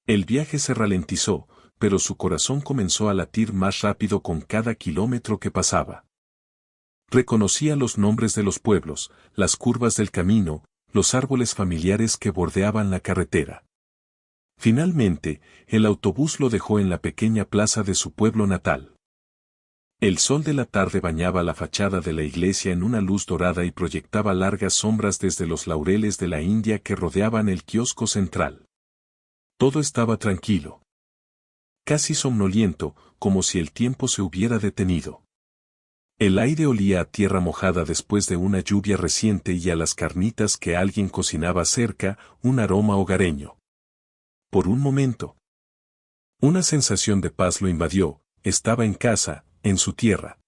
El viaje se ralentizó, pero su corazón comenzó a latir más rápido con cada kilómetro que pasaba. Reconocía los nombres de los pueblos, las curvas del camino, los árboles familiares que bordeaban la carretera. Finalmente, el autobús lo dejó en la pequeña plaza de su pueblo natal. El sol de la tarde bañaba la fachada de la iglesia en una luz dorada y proyectaba largas sombras desde los laureles de la India que rodeaban el kiosco central. Todo estaba tranquilo. Casi somnoliento, como si el tiempo se hubiera detenido. El aire olía a tierra mojada después de una lluvia reciente y a las carnitas que alguien cocinaba cerca, un aroma hogareño. Por un momento, una sensación de paz lo invadió, estaba en casa, en su tierra.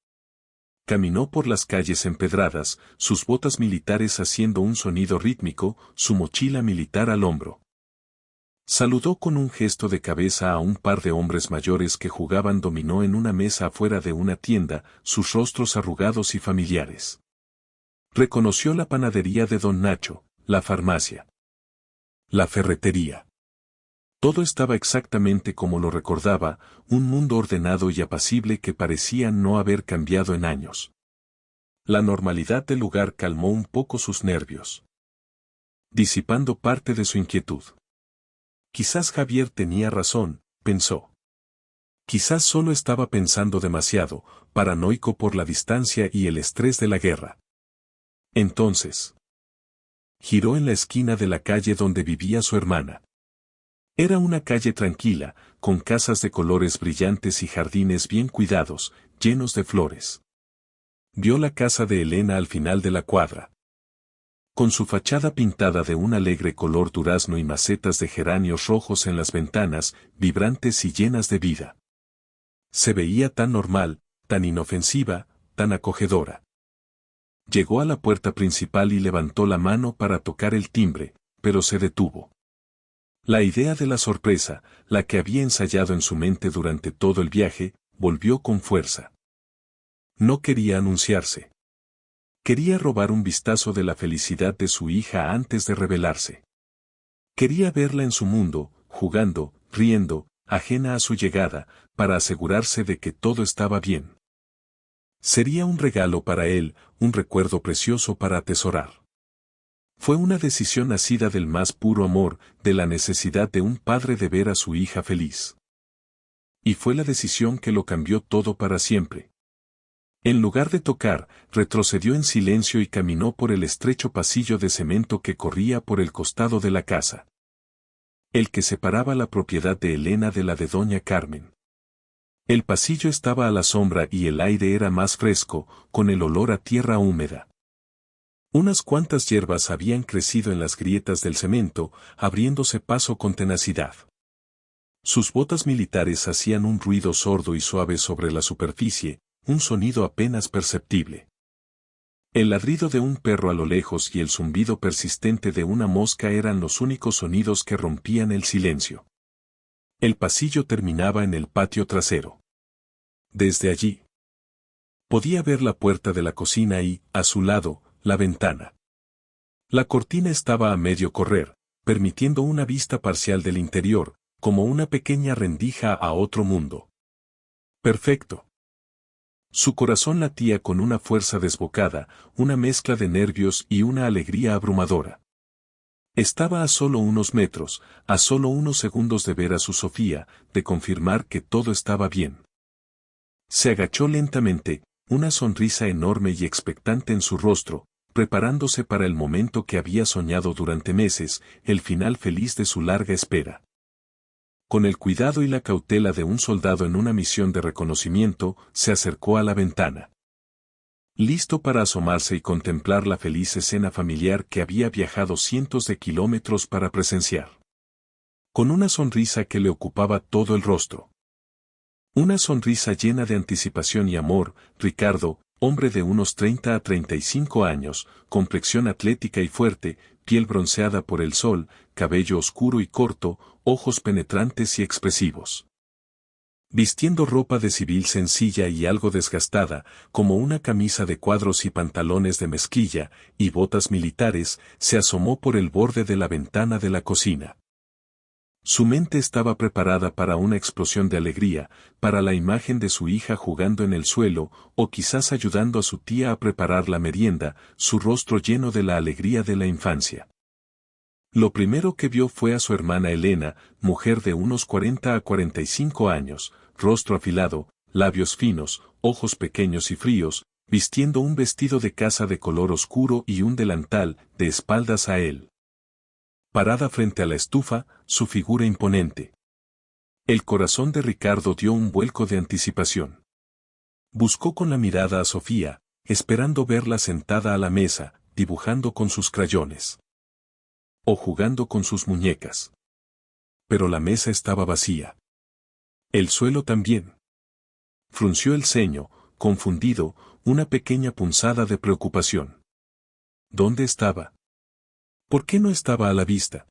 Caminó por las calles empedradas, sus botas militares haciendo un sonido rítmico, su mochila militar al hombro. Saludó con un gesto de cabeza a un par de hombres mayores que jugaban dominó en una mesa afuera de una tienda, sus rostros arrugados y familiares. Reconoció la panadería de Don Nacho, la farmacia, la ferretería. Todo estaba exactamente como lo recordaba, un mundo ordenado y apacible que parecía no haber cambiado en años. La normalidad del lugar calmó un poco sus nervios, disipando parte de su inquietud. Quizás Javier tenía razón, pensó. Quizás solo estaba pensando demasiado, paranoico por la distancia y el estrés de la guerra. Entonces, giró en la esquina de la calle donde vivía su hermana. Era una calle tranquila, con casas de colores brillantes y jardines bien cuidados, llenos de flores. Vio la casa de Elena al final de la cuadra. Con su fachada pintada de un alegre color durazno y macetas de geranios rojos en las ventanas, vibrantes y llenas de vida. Se veía tan normal, tan inofensiva, tan acogedora. Llegó a la puerta principal y levantó la mano para tocar el timbre, pero se detuvo. La idea de la sorpresa, la que había ensayado en su mente durante todo el viaje, volvió con fuerza. No quería anunciarse. Quería robar un vistazo de la felicidad de su hija antes de revelarse. Quería verla en su mundo, jugando, riendo, ajena a su llegada, para asegurarse de que todo estaba bien. Sería un regalo para él, un recuerdo precioso para atesorar. Fue una decisión nacida del más puro amor, de la necesidad de un padre de ver a su hija feliz. Y fue la decisión que lo cambió todo para siempre. En lugar de tocar, retrocedió en silencio y caminó por el estrecho pasillo de cemento que corría por el costado de la casa. El que separaba la propiedad de Elena de la de doña Carmen. El pasillo estaba a la sombra y el aire era más fresco, con el olor a tierra húmeda. Unas cuantas hierbas habían crecido en las grietas del cemento, abriéndose paso con tenacidad. Sus botas militares hacían un ruido sordo y suave sobre la superficie, un sonido apenas perceptible. El ladrido de un perro a lo lejos y el zumbido persistente de una mosca eran los únicos sonidos que rompían el silencio. El pasillo terminaba en el patio trasero. Desde allí, podía ver la puerta de la cocina y, a su lado, la ventana. La cortina estaba a medio correr, permitiendo una vista parcial del interior, como una pequeña rendija a otro mundo. Perfecto. Su corazón latía con una fuerza desbocada, una mezcla de nervios y una alegría abrumadora. Estaba a solo unos metros, a solo unos segundos de ver a su Sofía, de confirmar que todo estaba bien. Se agachó lentamente, una sonrisa enorme y expectante en su rostro, preparándose para el momento que había soñado durante meses, el final feliz de su larga espera. Con el cuidado y la cautela de un soldado en una misión de reconocimiento, se acercó a la ventana. Listo para asomarse y contemplar la feliz escena familiar que había viajado cientos de kilómetros para presenciar. Con una sonrisa que le ocupaba todo el rostro. Una sonrisa llena de anticipación y amor, Ricardo, hombre de unos 30 a 35 años, complexión atlética y fuerte, piel bronceada por el sol, cabello oscuro y corto, ojos penetrantes y expresivos. Vistiendo ropa de civil sencilla y algo desgastada, como una camisa de cuadros y pantalones de mezclilla, y botas militares, se asomó por el borde de la ventana de la cocina. Su mente estaba preparada para una explosión de alegría, para la imagen de su hija jugando en el suelo, o quizás ayudando a su tía a preparar la merienda, su rostro lleno de la alegría de la infancia. Lo primero que vio fue a su hermana Elena, mujer de unos 40 a 45 años, rostro afilado, labios finos, ojos pequeños y fríos, vistiendo un vestido de casa de color oscuro y un delantal, de espaldas a él. Parada frente a la estufa, su figura imponente. El corazón de Ricardo dio un vuelco de anticipación. Buscó con la mirada a Sofía, esperando verla sentada a la mesa, dibujando con sus crayones. O jugando con sus muñecas. Pero la mesa estaba vacía. El suelo también. Frunció el ceño, confundido, una pequeña punzada de preocupación. ¿Dónde estaba? ¿Por qué no estaba a la vista?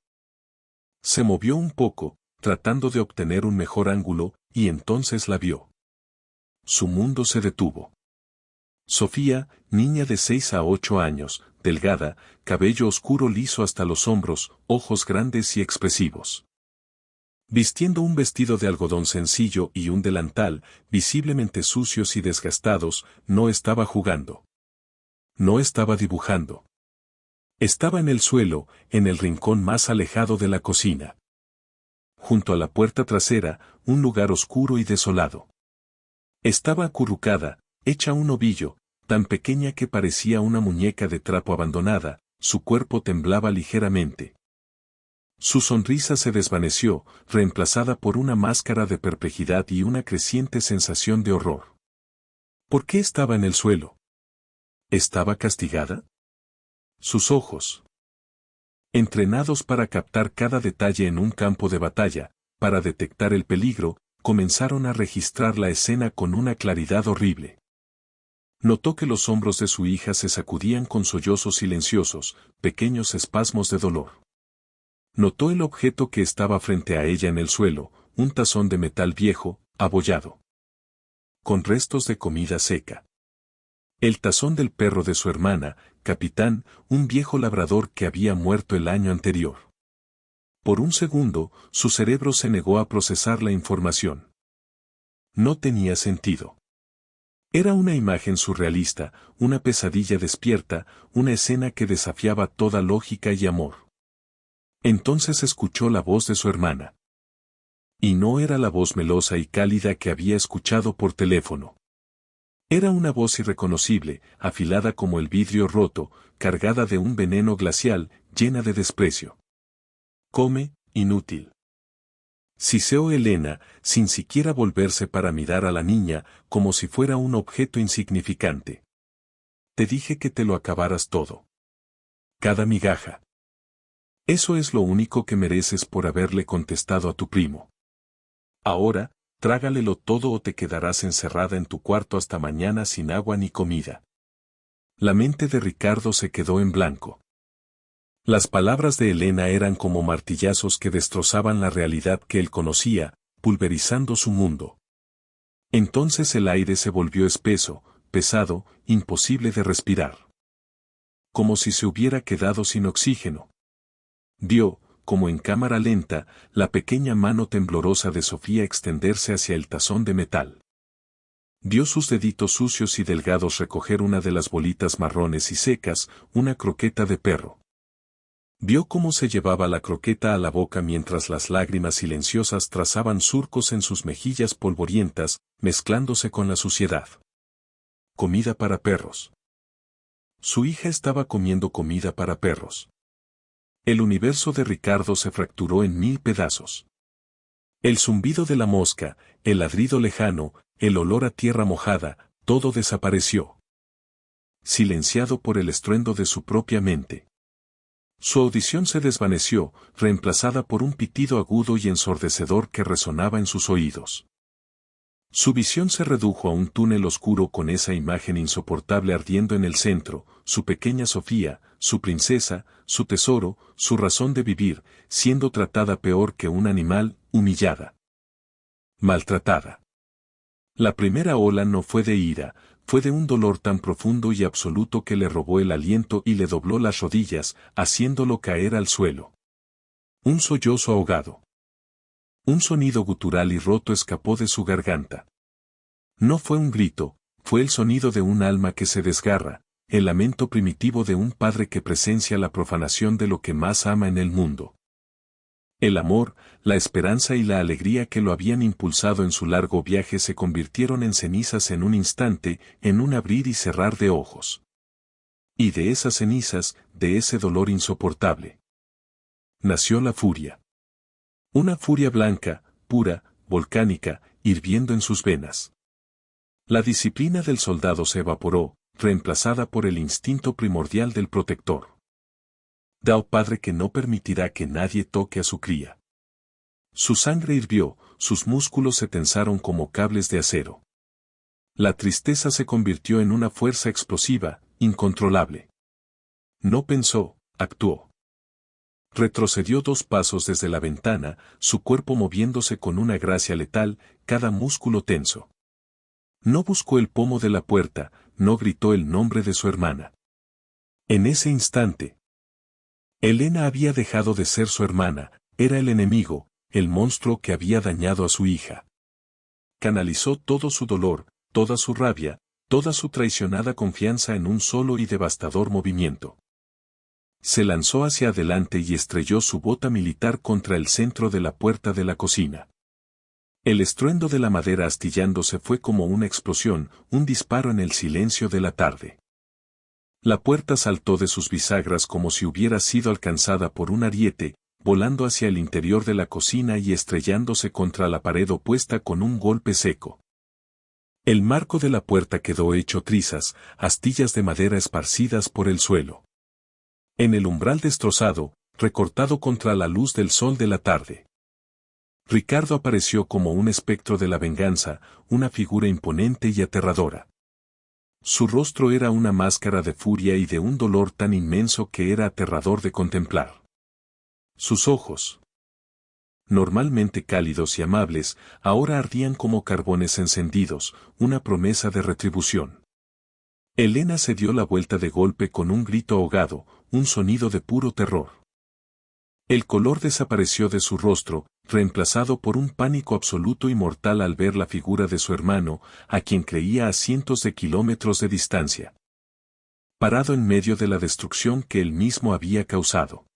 Se movió un poco, tratando de obtener un mejor ángulo, y entonces la vio. Su mundo se detuvo. Sofía, niña de 6 a 8 años, delgada, cabello oscuro liso hasta los hombros, ojos grandes y expresivos. Vistiendo un vestido de algodón sencillo y un delantal, visiblemente sucios y desgastados, no estaba jugando. No estaba dibujando. Estaba en el suelo, en el rincón más alejado de la cocina. Junto a la puerta trasera, un lugar oscuro y desolado. Estaba acurrucada, hecha un ovillo, tan pequeña que parecía una muñeca de trapo abandonada, su cuerpo temblaba ligeramente. Su sonrisa se desvaneció, reemplazada por una máscara de perplejidad y una creciente sensación de horror. ¿Por qué estaba en el suelo? ¿Estaba castigada? Sus ojos, entrenados para captar cada detalle en un campo de batalla, para detectar el peligro, comenzaron a registrar la escena con una claridad horrible. Notó que los hombros de su hija se sacudían con sollozos silenciosos, pequeños espasmos de dolor. Notó el objeto que estaba frente a ella en el suelo, un tazón de metal viejo, abollado, con restos de comida seca. El tazón del perro de su hermana, Capitán, un viejo labrador que había muerto el año anterior. Por un segundo, su cerebro se negó a procesar la información. No tenía sentido. Era una imagen surrealista, una pesadilla despierta, una escena que desafiaba toda lógica y amor. Entonces escuchó la voz de su hermana. Y no era la voz melosa y cálida que había escuchado por teléfono. Era una voz irreconocible, afilada como el vidrio roto, cargada de un veneno glacial, llena de desprecio. Come, inútil. Siseó Elena, sin siquiera volverse para mirar a la niña, como si fuera un objeto insignificante. Te dije que te lo acabaras todo. Cada migaja. Eso es lo único que mereces por haberle contestado a tu primo. Ahora, trágalelo todo o te quedarás encerrada en tu cuarto hasta mañana sin agua ni comida. La mente de Ricardo se quedó en blanco. Las palabras de Elena eran como martillazos que destrozaban la realidad que él conocía, pulverizando su mundo. Entonces el aire se volvió espeso, pesado, imposible de respirar. Como si se hubiera quedado sin oxígeno. Vio, como en cámara lenta, la pequeña mano temblorosa de Sofía extenderse hacia el tazón de metal. Vio sus deditos sucios y delgados recoger una de las bolitas marrones y secas, una croqueta de perro. Vio cómo se llevaba la croqueta a la boca mientras las lágrimas silenciosas trazaban surcos en sus mejillas polvorientas, mezclándose con la suciedad. Comida para perros. Su hija estaba comiendo comida para perros. El universo de Ricardo se fracturó en 1000 pedazos. El zumbido de la mosca, el ladrido lejano, el olor a tierra mojada, todo desapareció. Silenciado por el estruendo de su propia mente. Su audición se desvaneció, reemplazada por un pitido agudo y ensordecedor que resonaba en sus oídos. Su visión se redujo a un túnel oscuro con esa imagen insoportable ardiendo en el centro, su pequeña Sofía, su princesa, su tesoro, su razón de vivir, siendo tratada peor que un animal, humillada. Maltratada. La primera ola no fue de ira, fue de un dolor tan profundo y absoluto que le robó el aliento y le dobló las rodillas, haciéndolo caer al suelo. Un sollozo ahogado. Un sonido gutural y roto escapó de su garganta. No fue un grito, fue el sonido de un alma que se desgarra, el lamento primitivo de un padre que presencia la profanación de lo que más ama en el mundo. El amor, la esperanza y la alegría que lo habían impulsado en su largo viaje se convirtieron en cenizas en un instante, en un abrir y cerrar de ojos. Y de esas cenizas, de ese dolor insoportable, nació la furia. Una furia blanca, pura, volcánica, hirviendo en sus venas. La disciplina del soldado se evaporó, reemplazada por el instinto primordial del protector. Da padre que no permitirá que nadie toque a su cría. Su sangre hirvió, sus músculos se tensaron como cables de acero. La tristeza se convirtió en una fuerza explosiva, incontrolable. No pensó, actuó. Retrocedió 2 pasos desde la ventana, su cuerpo moviéndose con una gracia letal, cada músculo tenso. No buscó el pomo de la puerta, no gritó el nombre de su hermana. En ese instante, Elena había dejado de ser su hermana, era el enemigo, el monstruo que había dañado a su hija. Canalizó todo su dolor, toda su rabia, toda su traicionada confianza en un solo y devastador movimiento. Se lanzó hacia adelante y estrelló su bota militar contra el centro de la puerta de la cocina. El estruendo de la madera astillándose fue como una explosión, un disparo en el silencio de la tarde. La puerta saltó de sus bisagras como si hubiera sido alcanzada por un ariete, volando hacia el interior de la cocina y estrellándose contra la pared opuesta con un golpe seco. El marco de la puerta quedó hecho trizas, astillas de madera esparcidas por el suelo. En el umbral destrozado, recortado contra la luz del sol de la tarde, Ricardo apareció como un espectro de la venganza, una figura imponente y aterradora. Su rostro era una máscara de furia y de un dolor tan inmenso que era aterrador de contemplar. Sus ojos, normalmente cálidos y amables, ahora ardían como carbones encendidos, una promesa de retribución. Elena se dio la vuelta de golpe con un grito ahogado, un sonido de puro terror. El color desapareció de su rostro, reemplazado por un pánico absoluto y mortal al ver la figura de su hermano, a quien creía a cientos de kilómetros de distancia, parado en medio de la destrucción que él mismo había causado.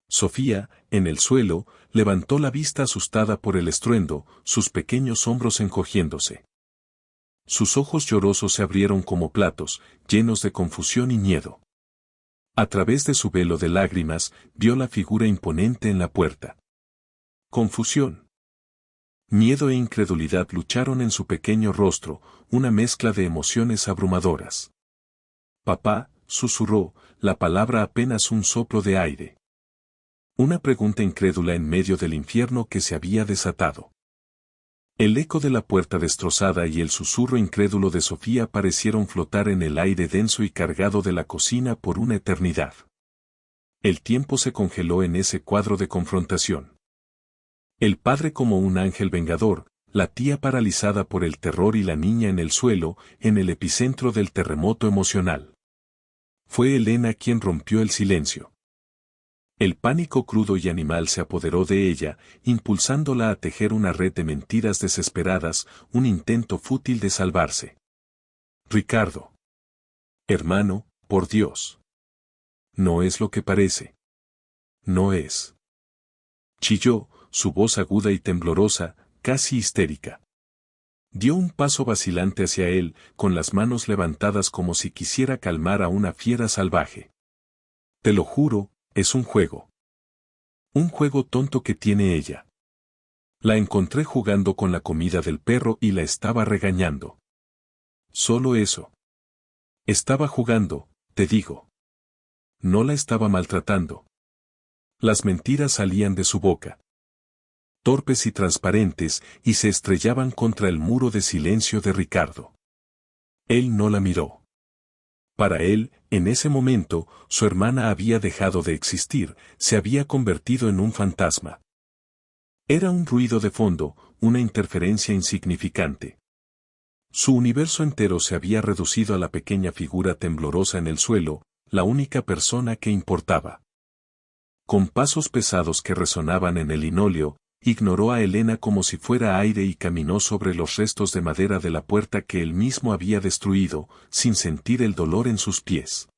Sofía, en el suelo, levantó la vista asustada por el estruendo, sus pequeños hombros encogiéndose. Sus ojos llorosos se abrieron como platos, llenos de confusión y miedo. A través de su velo de lágrimas, vio la figura imponente en la puerta. Confusión, miedo e incredulidad lucharon en su pequeño rostro, una mezcla de emociones abrumadoras. Papá, susurró, la palabra apenas un soplo de aire. Una pregunta incrédula en medio del infierno que se había desatado. El eco de la puerta destrozada y el susurro incrédulo de Sofía parecieron flotar en el aire denso y cargado de la cocina por una eternidad. El tiempo se congeló en ese cuadro de confrontación. El padre como un ángel vengador, la tía paralizada por el terror y la niña en el suelo, en el epicentro del terremoto emocional. Fue Elena quien rompió el silencio. El pánico crudo y animal se apoderó de ella, impulsándola a tejer una red de mentiras desesperadas, un intento fútil de salvarse. Ricardo. Hermano, por Dios. No es lo que parece. No es. Chilló, su voz aguda y temblorosa, casi histérica. Dio un paso vacilante hacia él, con las manos levantadas como si quisiera calmar a una fiera salvaje. Te lo juro, es un juego. Un juego tonto que tiene ella. La encontré jugando con la comida del perro y la estaba regañando. Solo eso. Estaba jugando, te digo. No la estaba maltratando. Las mentiras salían de su boca, torpes y transparentes, y se estrellaban contra el muro de silencio de Ricardo. Él no la miró. Para él, en ese momento, su hermana había dejado de existir, se había convertido en un fantasma. Era un ruido de fondo, una interferencia insignificante. Su universo entero se había reducido a la pequeña figura temblorosa en el suelo, la única persona que importaba. Con pasos pesados que resonaban en el linóleo, ignoró a Elena como si fuera aire y caminó sobre los restos de madera de la puerta que él mismo había destruido, sin sentir el dolor en sus pies.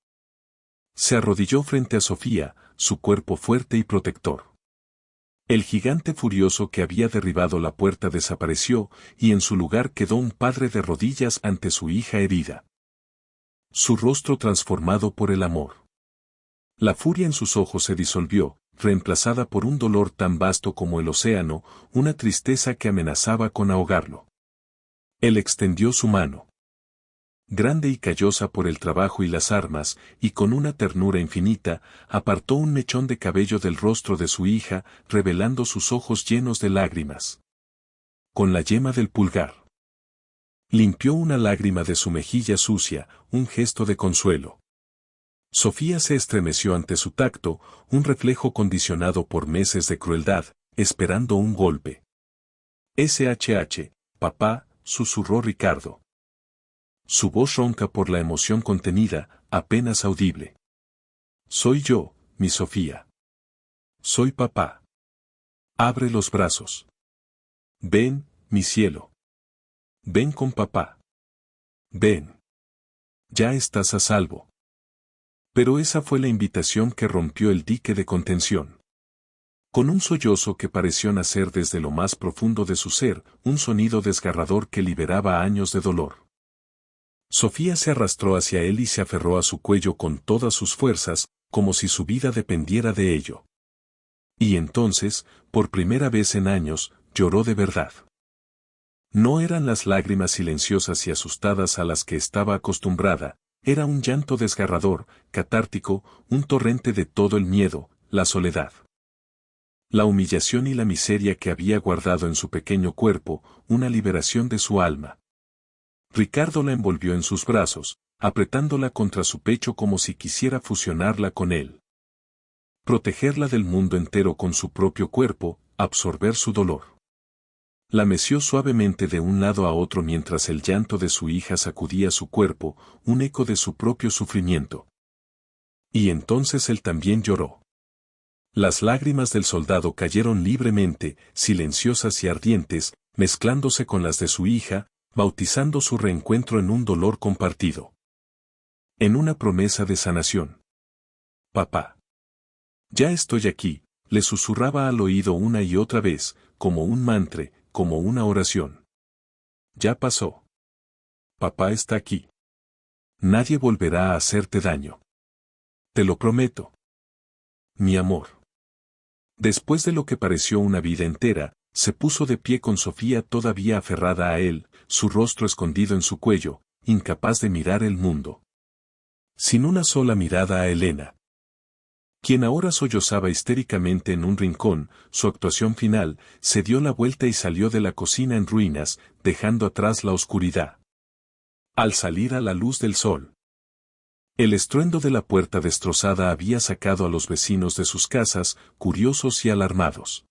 Se arrodilló frente a Sofía, su cuerpo fuerte y protector. El gigante furioso que había derribado la puerta desapareció, y en su lugar quedó un padre de rodillas ante su hija herida. Su rostro transformado por el amor. La furia en sus ojos se disolvió, reemplazada por un dolor tan vasto como el océano, una tristeza que amenazaba con ahogarlo. Él extendió su mano, grande y callosa por el trabajo y las armas, y con una ternura infinita, apartó un mechón de cabello del rostro de su hija, revelando sus ojos llenos de lágrimas. Con la yema del pulgar, limpió una lágrima de su mejilla sucia, un gesto de consuelo. Sofía se estremeció ante su tacto, un reflejo condicionado por meses de crueldad, esperando un golpe. SHH, papá, susurró Ricardo. Su voz ronca por la emoción contenida, apenas audible. Soy yo, mi Sofía. Soy papá. Abre los brazos. Ven, mi cielo. Ven con papá. Ven. Ya estás a salvo. Pero esa fue la invitación que rompió el dique de contención. Con un sollozo que pareció nacer desde lo más profundo de su ser, un sonido desgarrador que liberaba años de dolor. Sofía se arrastró hacia él y se aferró a su cuello con todas sus fuerzas, como si su vida dependiera de ello. Y entonces, por primera vez en años, lloró de verdad. No eran las lágrimas silenciosas y asustadas a las que estaba acostumbrada, era un llanto desgarrador, catártico, un torrente de todo el miedo, la soledad. La humillación y la miseria que había guardado en su pequeño cuerpo, una liberación de su alma. Ricardo la envolvió en sus brazos, apretándola contra su pecho como si quisiera fusionarla con él. Protegerla del mundo entero con su propio cuerpo, absorber su dolor. La meció suavemente de un lado a otro mientras el llanto de su hija sacudía su cuerpo, un eco de su propio sufrimiento. Y entonces él también lloró. Las lágrimas del soldado cayeron libremente, silenciosas y ardientes, mezclándose con las de su hija, bautizando su reencuentro en un dolor compartido. En una promesa de sanación. Papá. Ya estoy aquí, le susurraba al oído una y otra vez, como un mantra, como una oración. Ya pasó. Papá está aquí. Nadie volverá a hacerte daño. Te lo prometo. Mi amor. Después de lo que pareció una vida entera, se puso de pie con Sofía todavía aferrada a él, su rostro escondido en su cuello, incapaz de mirar el mundo. Sin una sola mirada a Elena, quien ahora sollozaba histéricamente en un rincón, su actuación final, se dio la vuelta y salió de la cocina en ruinas, dejando atrás la oscuridad. Al salir a la luz del sol, el estruendo de la puerta destrozada había sacado a los vecinos de sus casas, curiosos y alarmados.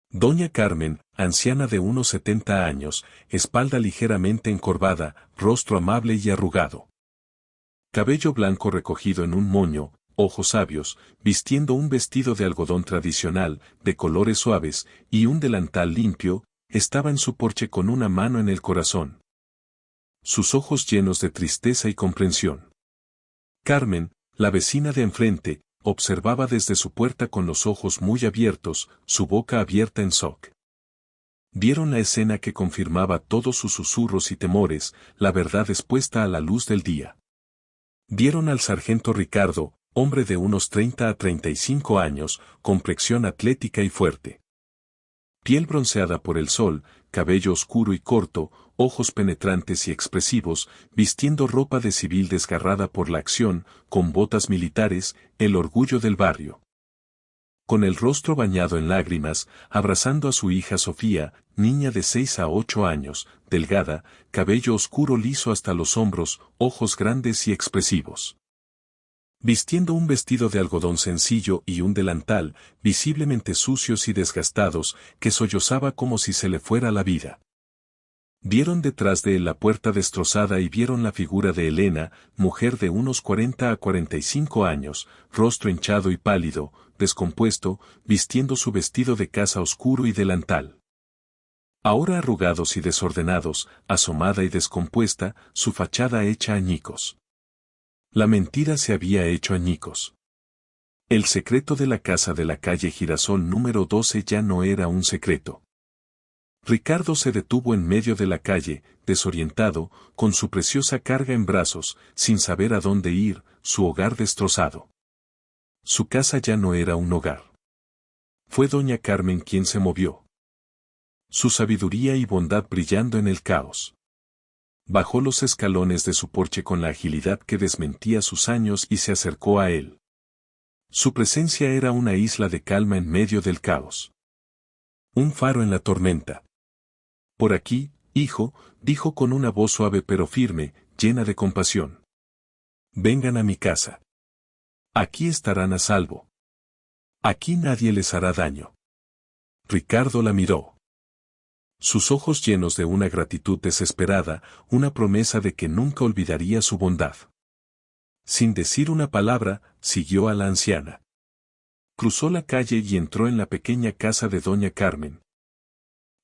Doña Carmen, anciana de unos 70 años, espalda ligeramente encorvada, rostro amable y arrugado. Cabello blanco recogido en un moño, ojos sabios, vistiendo un vestido de algodón tradicional, de colores suaves, y un delantal limpio, estaba en su porche con una mano en el corazón. Sus ojos llenos de tristeza y comprensión. Carmen, la vecina de enfrente, observaba desde su puerta con los ojos muy abiertos, su boca abierta en shock. Vieron la escena que confirmaba todos sus susurros y temores, la verdad expuesta a la luz del día. Vieron al sargento Ricardo, hombre de unos 30 a 35 años, complexión atlética y fuerte. Piel bronceada por el sol, cabello oscuro y corto, ojos penetrantes y expresivos, vistiendo ropa de civil desgarrada por la acción, con botas militares, el orgullo del barrio. Con el rostro bañado en lágrimas, abrazando a su hija Sofía, niña de 6 a 8 años, delgada, cabello oscuro liso hasta los hombros, ojos grandes y expresivos. Vistiendo un vestido de algodón sencillo y un delantal, visiblemente sucios y desgastados, que sollozaba como si se le fuera la vida. Vieron detrás de él la puerta destrozada y vieron la figura de Elena, mujer de unos 40 a 45 años, rostro hinchado y pálido, descompuesto, vistiendo su vestido de casa oscuro y delantal. Ahora arrugados y desordenados, asomada y descompuesta, su fachada hecha añicos. La mentira se había hecho añicos. El secreto de la casa de la calle Girasol número 12 ya no era un secreto. Ricardo se detuvo en medio de la calle, desorientado, con su preciosa carga en brazos, sin saber a dónde ir, su hogar destrozado. Su casa ya no era un hogar. Fue doña Carmen quien se movió. Su sabiduría y bondad brillando en el caos. Bajó los escalones de su porche con la agilidad que desmentía sus años y se acercó a él. Su presencia era una isla de calma en medio del caos. Un faro en la tormenta. Por aquí, hijo, dijo con una voz suave pero firme, llena de compasión. Vengan a mi casa. Aquí estarán a salvo. Aquí nadie les hará daño. Ricardo la miró. Sus ojos llenos de una gratitud desesperada, una promesa de que nunca olvidaría su bondad. Sin decir una palabra, siguió a la anciana. Cruzó la calle y entró en la pequeña casa de doña Carmen,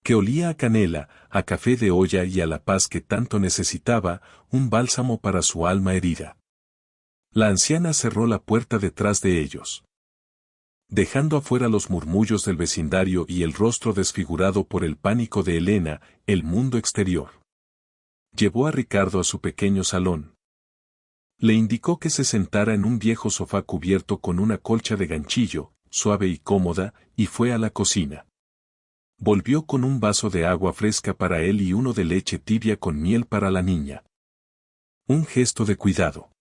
que olía a canela, a café de olla y a la paz que tanto necesitaba, un bálsamo para su alma herida. La anciana cerró la puerta detrás de ellos, dejando afuera los murmullos del vecindario y el rostro desfigurado por el pánico de Elena, el mundo exterior. Llevó a Ricardo a su pequeño salón. Le indicó que se sentara en un viejo sofá cubierto con una colcha de ganchillo, suave y cómoda, y fue a la cocina. Volvió con un vaso de agua fresca para él y uno de leche tibia con miel para la niña. Un gesto de cuidado.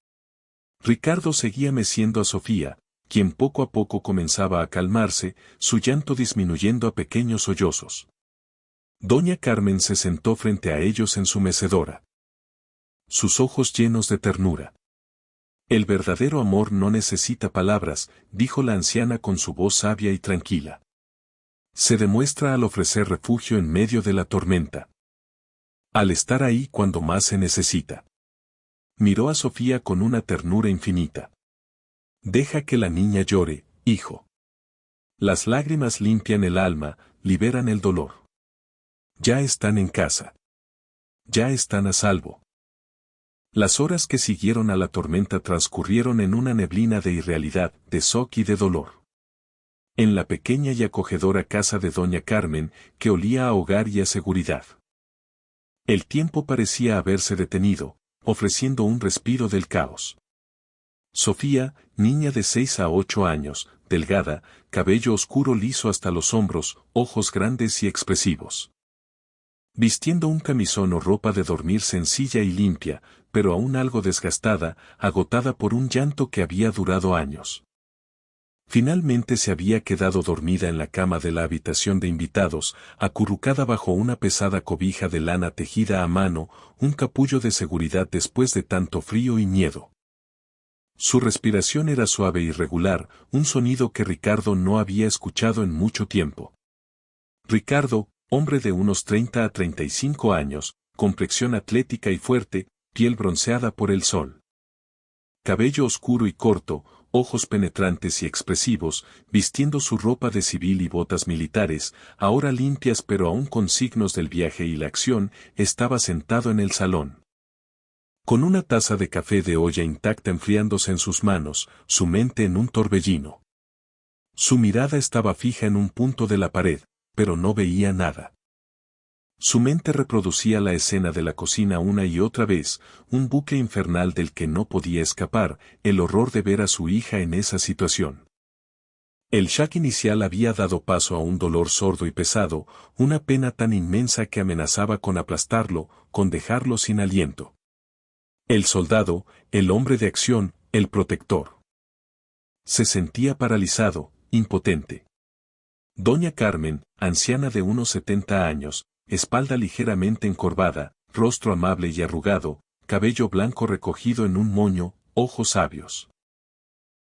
Ricardo seguía meciendo a Sofía, quien poco a poco comenzaba a calmarse, su llanto disminuyendo a pequeños sollozos. Doña Carmen se sentó frente a ellos en su mecedora, sus ojos llenos de ternura. El verdadero amor no necesita palabras, dijo la anciana con su voz sabia y tranquila. Se demuestra al ofrecer refugio en medio de la tormenta. Al estar ahí cuando más se necesita. Miró a Sofía con una ternura infinita. Deja que la niña llore, hijo. Las lágrimas limpian el alma, liberan el dolor. Ya están en casa. Ya están a salvo. Las horas que siguieron a la tormenta transcurrieron en una neblina de irrealidad, de shock y de dolor. En la pequeña y acogedora casa de doña Carmen, que olía a hogar y a seguridad. El tiempo parecía haberse detenido, ofreciendo un respiro del caos. Sofía, niña de 6 a 8 años, delgada, cabello oscuro liso hasta los hombros, ojos grandes y expresivos. Vistiendo un camisón o ropa de dormir sencilla y limpia, pero aún algo desgastada, agotada por un llanto que había durado años. Finalmente se había quedado dormida en la cama de la habitación de invitados, acurrucada bajo una pesada cobija de lana tejida a mano, un capullo de seguridad después de tanto frío y miedo. Su respiración era suave y regular, un sonido que Ricardo no había escuchado en mucho tiempo. Ricardo, hombre de unos 30 a 35 años, complexión atlética y fuerte, piel bronceada por el sol. Cabello oscuro y corto, ojos penetrantes y expresivos, vistiendo su ropa de civil y botas militares, ahora limpias pero aún con signos del viaje y la acción, estaba sentado en el salón. Con una taza de café de olla intacta enfriándose en sus manos, su mente en un torbellino. Su mirada estaba fija en un punto de la pared, pero no veía nada. Su mente reproducía la escena de la cocina una y otra vez, un bucle infernal del que no podía escapar, el horror de ver a su hija en esa situación. El shock inicial había dado paso a un dolor sordo y pesado, una pena tan inmensa que amenazaba con aplastarlo, con dejarlo sin aliento. El soldado, el hombre de acción, el protector. Se sentía paralizado, impotente. Doña Carmen, anciana de unos 70 años, espalda ligeramente encorvada, rostro amable y arrugado, cabello blanco recogido en un moño, ojos sabios.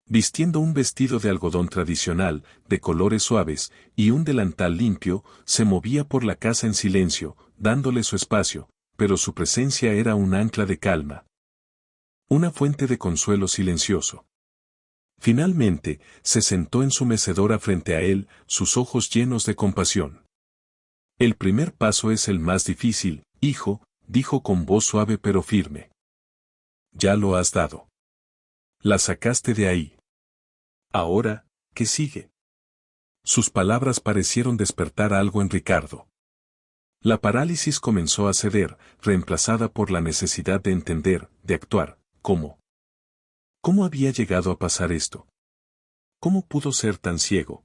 Vistiendo un vestido de algodón tradicional, de colores suaves, y un delantal limpio, se movía por la casa en silencio, dándole su espacio, pero su presencia era un ancla de calma. Una fuente de consuelo silencioso. Finalmente, se sentó en su mecedora frente a él, sus ojos llenos de compasión. El primer paso es el más difícil, hijo, dijo con voz suave pero firme. Ya lo has dado. La sacaste de ahí. Ahora, ¿qué sigue? Sus palabras parecieron despertar algo en Ricardo. La parálisis comenzó a ceder, reemplazada por la necesidad de entender, de actuar. ¿Cómo? ¿Cómo había llegado a pasar esto? ¿Cómo pudo ser tan ciego?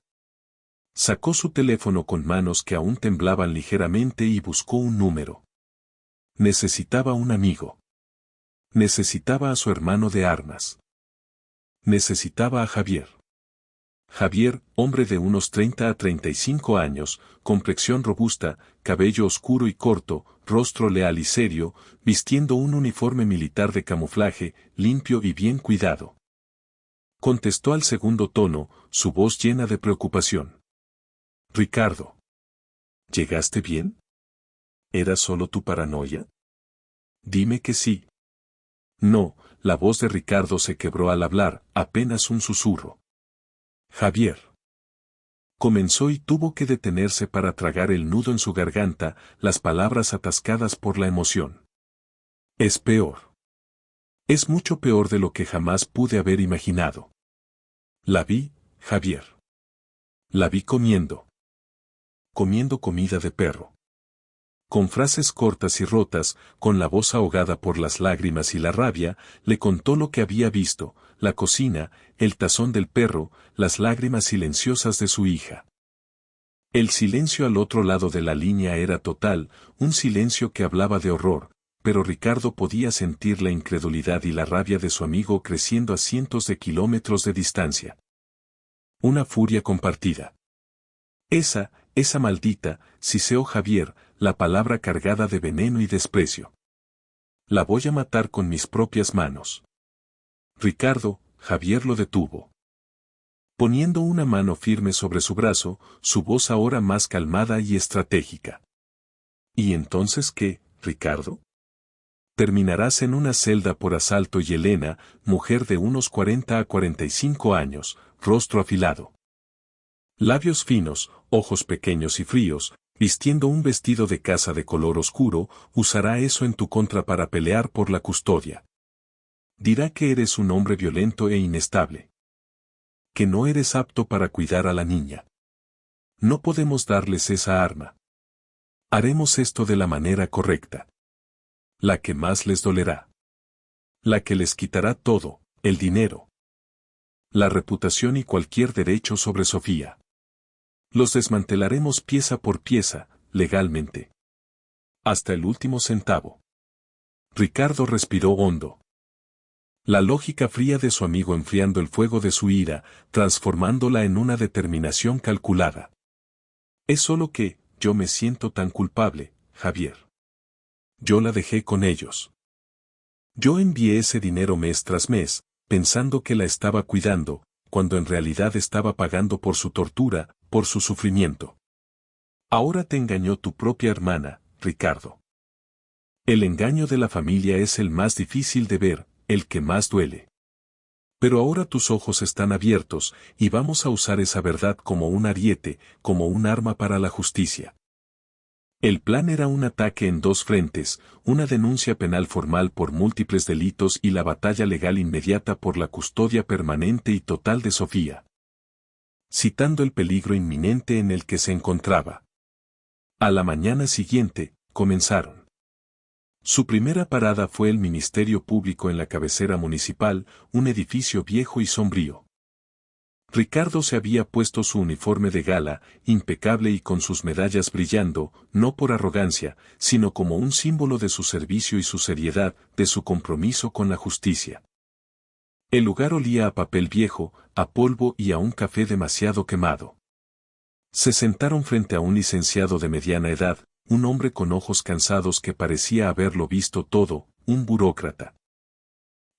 Sacó su teléfono con manos que aún temblaban ligeramente y buscó un número. Necesitaba un amigo. Necesitaba a su hermano de armas. Necesitaba a Javier. Javier, hombre de unos 30 a 35 años, complexión robusta, cabello oscuro y corto, rostro leal y serio, vistiendo un uniforme militar de camuflaje, limpio y bien cuidado. Contestó al segundo tono, su voz llena de preocupación. Ricardo. ¿Llegaste bien? ¿Era solo tu paranoia? Dime que sí. No, la voz de Ricardo se quebró al hablar, apenas un susurro. Javier. Comenzó y tuvo que detenerse para tragar el nudo en su garganta, las palabras atascadas por la emoción. Es peor. Es mucho peor de lo que jamás pude haber imaginado. La vi, Javier. La vi comiendo. Comiendo comida de perro. Con frases cortas y rotas, con la voz ahogada por las lágrimas y la rabia, le contó lo que había visto, la cocina, el tazón del perro, las lágrimas silenciosas de su hija. El silencio al otro lado de la línea era total, un silencio que hablaba de horror, pero Ricardo podía sentir la incredulidad y la rabia de su amigo creciendo a cientos de kilómetros de distancia. Una furia compartida. Esa maldita, siseó Javier, la palabra cargada de veneno y desprecio. La voy a matar con mis propias manos. Ricardo, Javier lo detuvo. Poniendo una mano firme sobre su brazo, su voz ahora más calmada y estratégica. ¿Y entonces qué, Ricardo? Terminarás en una celda por asalto y Elena, mujer de unos 40 a 45 años, rostro afilado. Labios finos, ojos pequeños y fríos, vistiendo un vestido de casa de color oscuro, usará eso en tu contra para pelear por la custodia. Dirá que eres un hombre violento e inestable. Que no eres apto para cuidar a la niña. No podemos darles esa arma. Haremos esto de la manera correcta. La que más les dolerá. La que les quitará todo, el dinero, la reputación y cualquier derecho sobre Sofía. Los desmantelaremos pieza por pieza, legalmente. Hasta el último centavo. Ricardo respiró hondo. La lógica fría de su amigo enfriando el fuego de su ira, transformándola en una determinación calculada. Es solo que, yo me siento tan culpable, Javier. Yo la dejé con ellos. Yo envié ese dinero mes tras mes, pensando que la estaba cuidando, cuando en realidad estaba pagando por su tortura, por su sufrimiento. Ahora te engañó tu propia hermana, Ricardo. El engaño de la familia es el más difícil de ver, el que más duele. Pero ahora tus ojos están abiertos, y vamos a usar esa verdad como un ariete, como un arma para la justicia. El plan era un ataque en dos frentes, una denuncia penal formal por múltiples delitos y la batalla legal inmediata por la custodia permanente y total de Sofía. Citando el peligro inminente en el que se encontraba. A la mañana siguiente, comenzaron. Su primera parada fue el Ministerio Público en la cabecera municipal, un edificio viejo y sombrío. Ricardo se había puesto su uniforme de gala, impecable y con sus medallas brillando, no por arrogancia, sino como un símbolo de su servicio y su seriedad, de su compromiso con la justicia. El lugar olía a papel viejo, a polvo y a un café demasiado quemado. Se sentaron frente a un licenciado de mediana edad, un hombre con ojos cansados que parecía haberlo visto todo, un burócrata.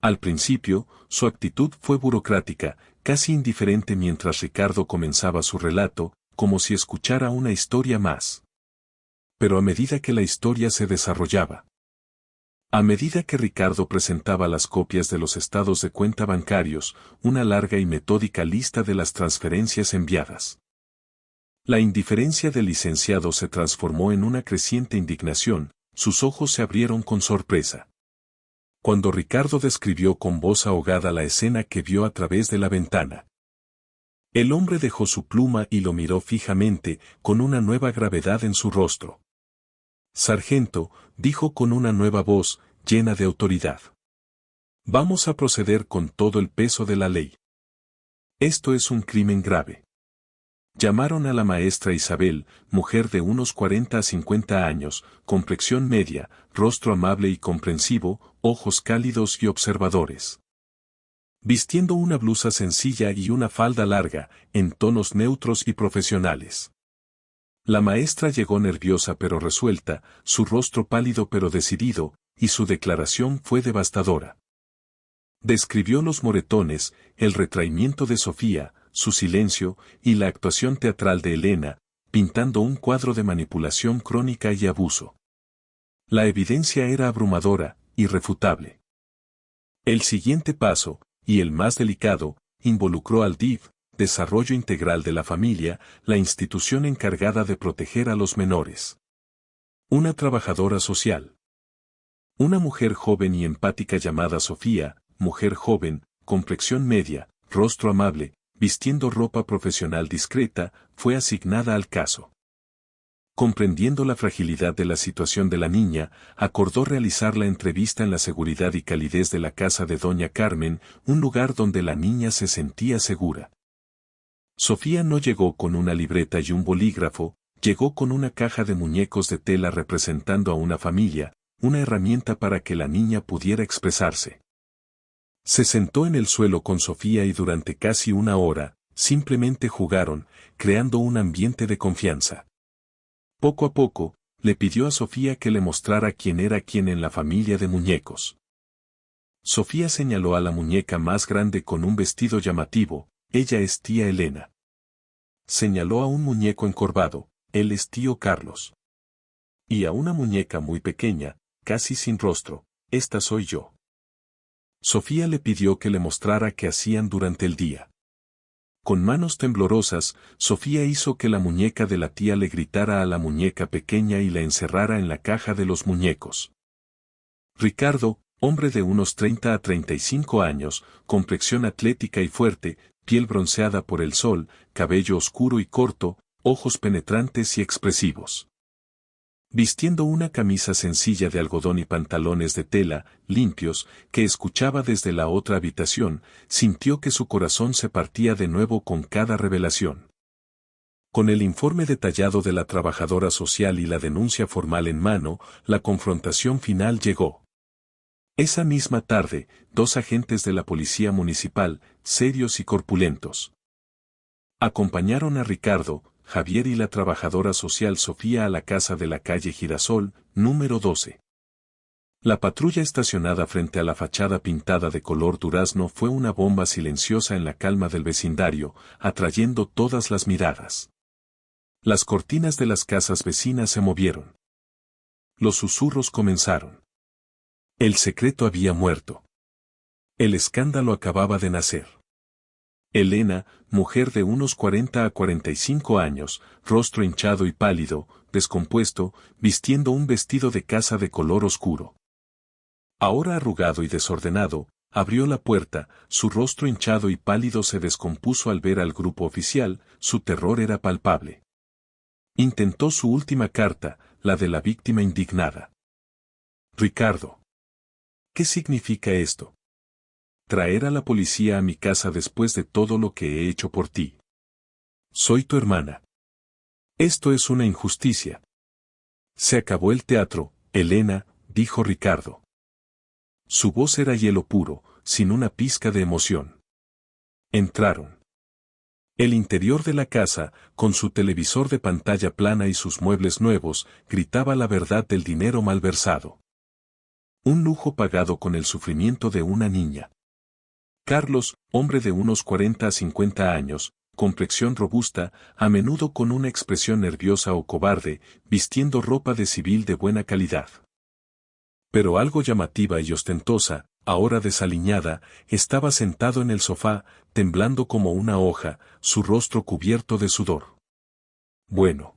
Al principio, su actitud fue burocrática, casi indiferente mientras Ricardo comenzaba su relato, como si escuchara una historia más. Pero a medida que la historia se desarrollaba, a medida que Ricardo presentaba las copias de los estados de cuenta bancarios, una larga y metódica lista de las transferencias enviadas, la indiferencia del licenciado se transformó en una creciente indignación, sus ojos se abrieron con sorpresa. Cuando Ricardo describió con voz ahogada la escena que vio a través de la ventana. El hombre dejó su pluma y lo miró fijamente, con una nueva gravedad en su rostro. Sargento, dijo con una nueva voz, llena de autoridad. Vamos a proceder con todo el peso de la ley. Esto es un crimen grave. Llamaron a la maestra Isabel, mujer de unos 40 a 50 años, complexión media, rostro amable y comprensivo, ojos cálidos y observadores. Vistiendo una blusa sencilla y una falda larga, en tonos neutros y profesionales. La maestra llegó nerviosa pero resuelta, su rostro pálido pero decidido, y su declaración fue devastadora. Describió los moretones, el retraimiento de Sofía, su silencio, y la actuación teatral de Elena, pintando un cuadro de manipulación crónica y abuso. La evidencia era abrumadora, irrefutable. El siguiente paso, y el más delicado, involucró al DIF, Desarrollo Integral de la Familia, la institución encargada de proteger a los menores. Una trabajadora social. Una mujer joven y empática llamada Sofía, mujer joven, complexión media, rostro amable, vistiendo ropa profesional discreta, fue asignada al caso. Comprendiendo la fragilidad de la situación de la niña, acordó realizar la entrevista en la seguridad y calidez de la casa de Doña Carmen, un lugar donde la niña se sentía segura. Sofía no llegó con una libreta y un bolígrafo, llegó con una caja de muñecos de tela representando a una familia, una herramienta para que la niña pudiera expresarse. Se sentó en el suelo con Sofía y durante casi una hora, simplemente jugaron, creando un ambiente de confianza. Poco a poco, le pidió a Sofía que le mostrara quién era quién en la familia de muñecos. Sofía señaló a la muñeca más grande con un vestido llamativo, ella es tía Elena. Señaló a un muñeco encorvado, él es tío Carlos. Y a una muñeca muy pequeña, casi sin rostro, esta soy yo. Sofía le pidió que le mostrara qué hacían durante el día. Con manos temblorosas, Sofía hizo que la muñeca de la tía le gritara a la muñeca pequeña y la encerrara en la caja de los muñecos. Ricardo, hombre de unos 30 a 35 años, complexión atlética y fuerte, piel bronceada por el sol, cabello oscuro y corto, ojos penetrantes y expresivos. Vistiendo una camisa sencilla de algodón y pantalones de tela, limpios, que escuchaba desde la otra habitación, sintió que su corazón se partía de nuevo con cada revelación. Con el informe detallado de la trabajadora social y la denuncia formal en mano, la confrontación final llegó. Esa misma tarde, 2 agentes de la policía municipal, serios y corpulentos, acompañaron a Ricardo, Javier y la trabajadora social Sofía a la casa de la calle Girasol, número 12. La patrulla estacionada frente a la fachada pintada de color durazno fue una bomba silenciosa en la calma del vecindario, atrayendo todas las miradas. Las cortinas de las casas vecinas se movieron. Los susurros comenzaron. El secreto había muerto. El escándalo acababa de nacer. Elena, mujer de unos 40 a 45 años, rostro hinchado y pálido, descompuesto, vistiendo un vestido de casa de color oscuro. Ahora arrugado y desordenado, abrió la puerta, su rostro hinchado y pálido se descompuso al ver al grupo oficial, su terror era palpable. Intentó su última carta, la de la víctima indignada. Ricardo. ¿Qué significa esto? Traer a la policía a mi casa después de todo lo que he hecho por ti. Soy tu hermana. Esto es una injusticia. Se acabó el teatro, Elena, dijo Ricardo. Su voz era hielo puro, sin una pizca de emoción. Entraron. El interior de la casa, con su televisor de pantalla plana y sus muebles nuevos, gritaba la verdad del dinero malversado. Un lujo pagado con el sufrimiento de una niña. Carlos, hombre de unos 40 a 50 años, complexión robusta, a menudo con una expresión nerviosa o cobarde, vistiendo ropa de civil de buena calidad. Pero algo llamativa y ostentosa, ahora desaliñada, estaba sentado en el sofá, temblando como una hoja, su rostro cubierto de sudor. Bueno.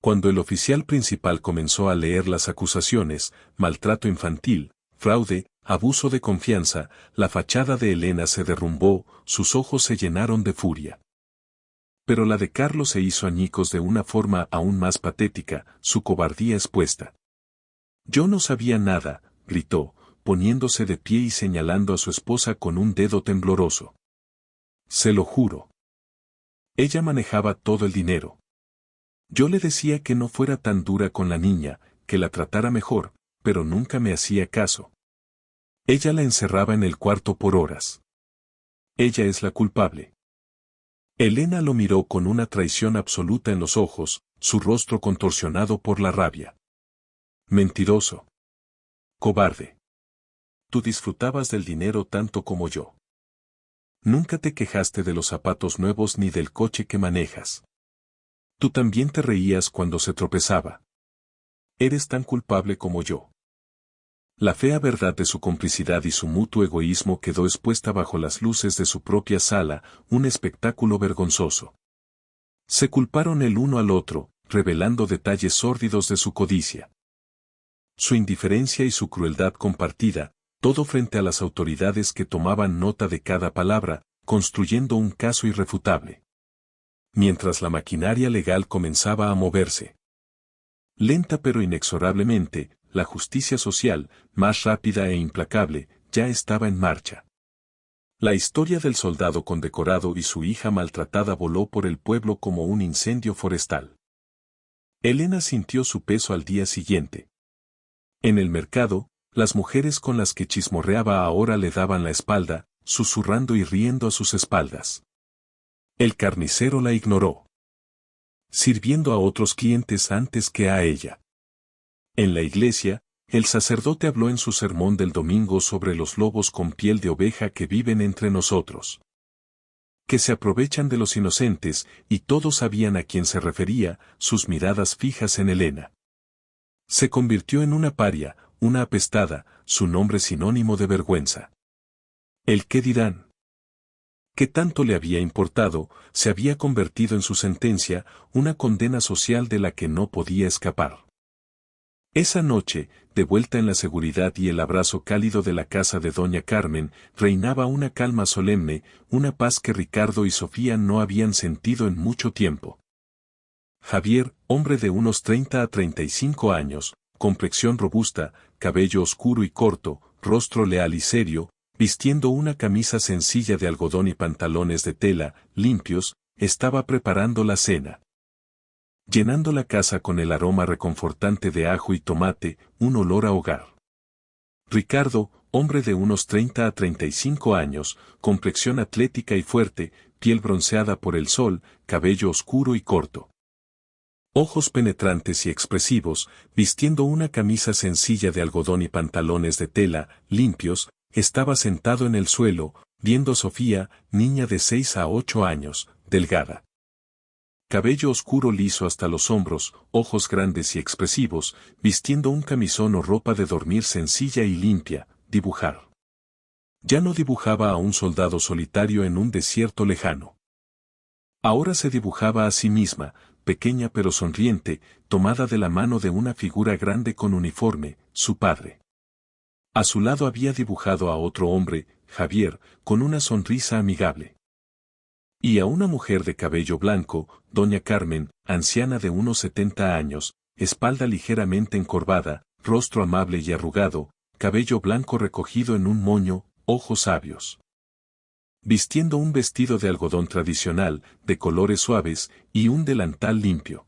Cuando el oficial principal comenzó a leer las acusaciones, maltrato infantil, fraude, abuso de confianza, la fachada de Elena se derrumbó, sus ojos se llenaron de furia. Pero la de Carlos se hizo añicos de una forma aún más patética, su cobardía expuesta. Yo no sabía nada, gritó, poniéndose de pie y señalando a su esposa con un dedo tembloroso. Se lo juro. Ella manejaba todo el dinero. Yo le decía que no fuera tan dura con la niña, que la tratara mejor, pero nunca me hacía caso. Ella la encerraba en el cuarto por horas. Ella es la culpable. Elena lo miró con una traición absoluta en los ojos, su rostro contorsionado por la rabia. Mentiroso. Cobarde. Tú disfrutabas del dinero tanto como yo. Nunca te quejaste de los zapatos nuevos ni del coche que manejas. Tú también te reías cuando se tropezaba. Eres tan culpable como yo. La fea verdad de su complicidad y su mutuo egoísmo quedó expuesta bajo las luces de su propia sala, un espectáculo vergonzoso. Se culparon el uno al otro, revelando detalles sórdidos de su codicia. Su indiferencia y su crueldad compartida, todo frente a las autoridades que tomaban nota de cada palabra, construyendo un caso irrefutable. Mientras la maquinaria legal comenzaba a moverse. Lenta pero inexorablemente, la justicia social, más rápida e implacable, ya estaba en marcha. La historia del soldado condecorado y su hija maltratada voló por el pueblo como un incendio forestal. Elena sintió su peso al día siguiente. En el mercado, las mujeres con las que chismorreaba ahora le daban la espalda, susurrando y riendo a sus espaldas. El carnicero la ignoró, sirviendo a otros clientes antes que a ella. En la iglesia, el sacerdote habló en su sermón del domingo sobre los lobos con piel de oveja que viven entre nosotros, que se aprovechan de los inocentes, y todos sabían a quién se refería, sus miradas fijas en Elena. Se convirtió en una paria, una apestada, su nombre sinónimo de vergüenza. ¿El qué dirán? Que tanto le había importado, se había convertido en su sentencia, una condena social de la que no podía escapar. Esa noche, de vuelta en la seguridad y el abrazo cálido de la casa de doña Carmen, reinaba una calma solemne, una paz que Ricardo y Sofía no habían sentido en mucho tiempo. Javier, hombre de unos 30 a 35 años, complexión robusta, cabello oscuro y corto, rostro leal y serio, vistiendo una camisa sencilla de algodón y pantalones de tela, limpios, estaba preparando la cena. Llenando la casa con el aroma reconfortante de ajo y tomate, un olor a hogar. Ricardo, hombre de unos 30 a 35 años, complexión atlética y fuerte, piel bronceada por el sol, cabello oscuro y corto. Ojos penetrantes y expresivos, vistiendo una camisa sencilla de algodón y pantalones de tela, limpios, estaba sentado en el suelo, viendo a Sofía, niña de 6 a 8 años, delgada. Cabello oscuro liso hasta los hombros, ojos grandes y expresivos, vistiendo un camisón o ropa de dormir sencilla y limpia, dibujar. Ya no dibujaba a un soldado solitario en un desierto lejano. Ahora se dibujaba a sí misma, pequeña pero sonriente, tomada de la mano de una figura grande con uniforme, su padre. A su lado había dibujado a otro hombre, Javier, con una sonrisa amigable. Y a una mujer de cabello blanco, doña Carmen, anciana de unos 70 años, espalda ligeramente encorvada, rostro amable y arrugado, cabello blanco recogido en un moño, ojos sabios. Vistiendo un vestido de algodón tradicional, de colores suaves, y un delantal limpio.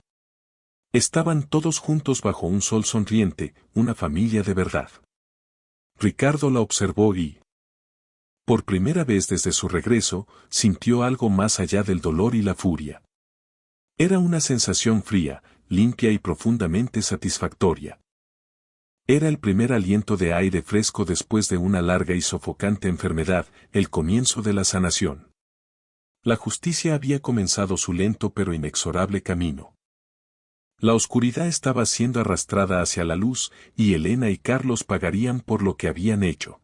Estaban todos juntos bajo un sol sonriente, una familia de verdad. Ricardo la observó y, por primera vez desde su regreso, sintió algo más allá del dolor y la furia. Era una sensación fría, limpia y profundamente satisfactoria. Era el primer aliento de aire fresco después de una larga y sofocante enfermedad, el comienzo de la sanación. La justicia había comenzado su lento pero inexorable camino. La oscuridad estaba siendo arrastrada hacia la luz, y Elena y Carlos pagarían por lo que habían hecho.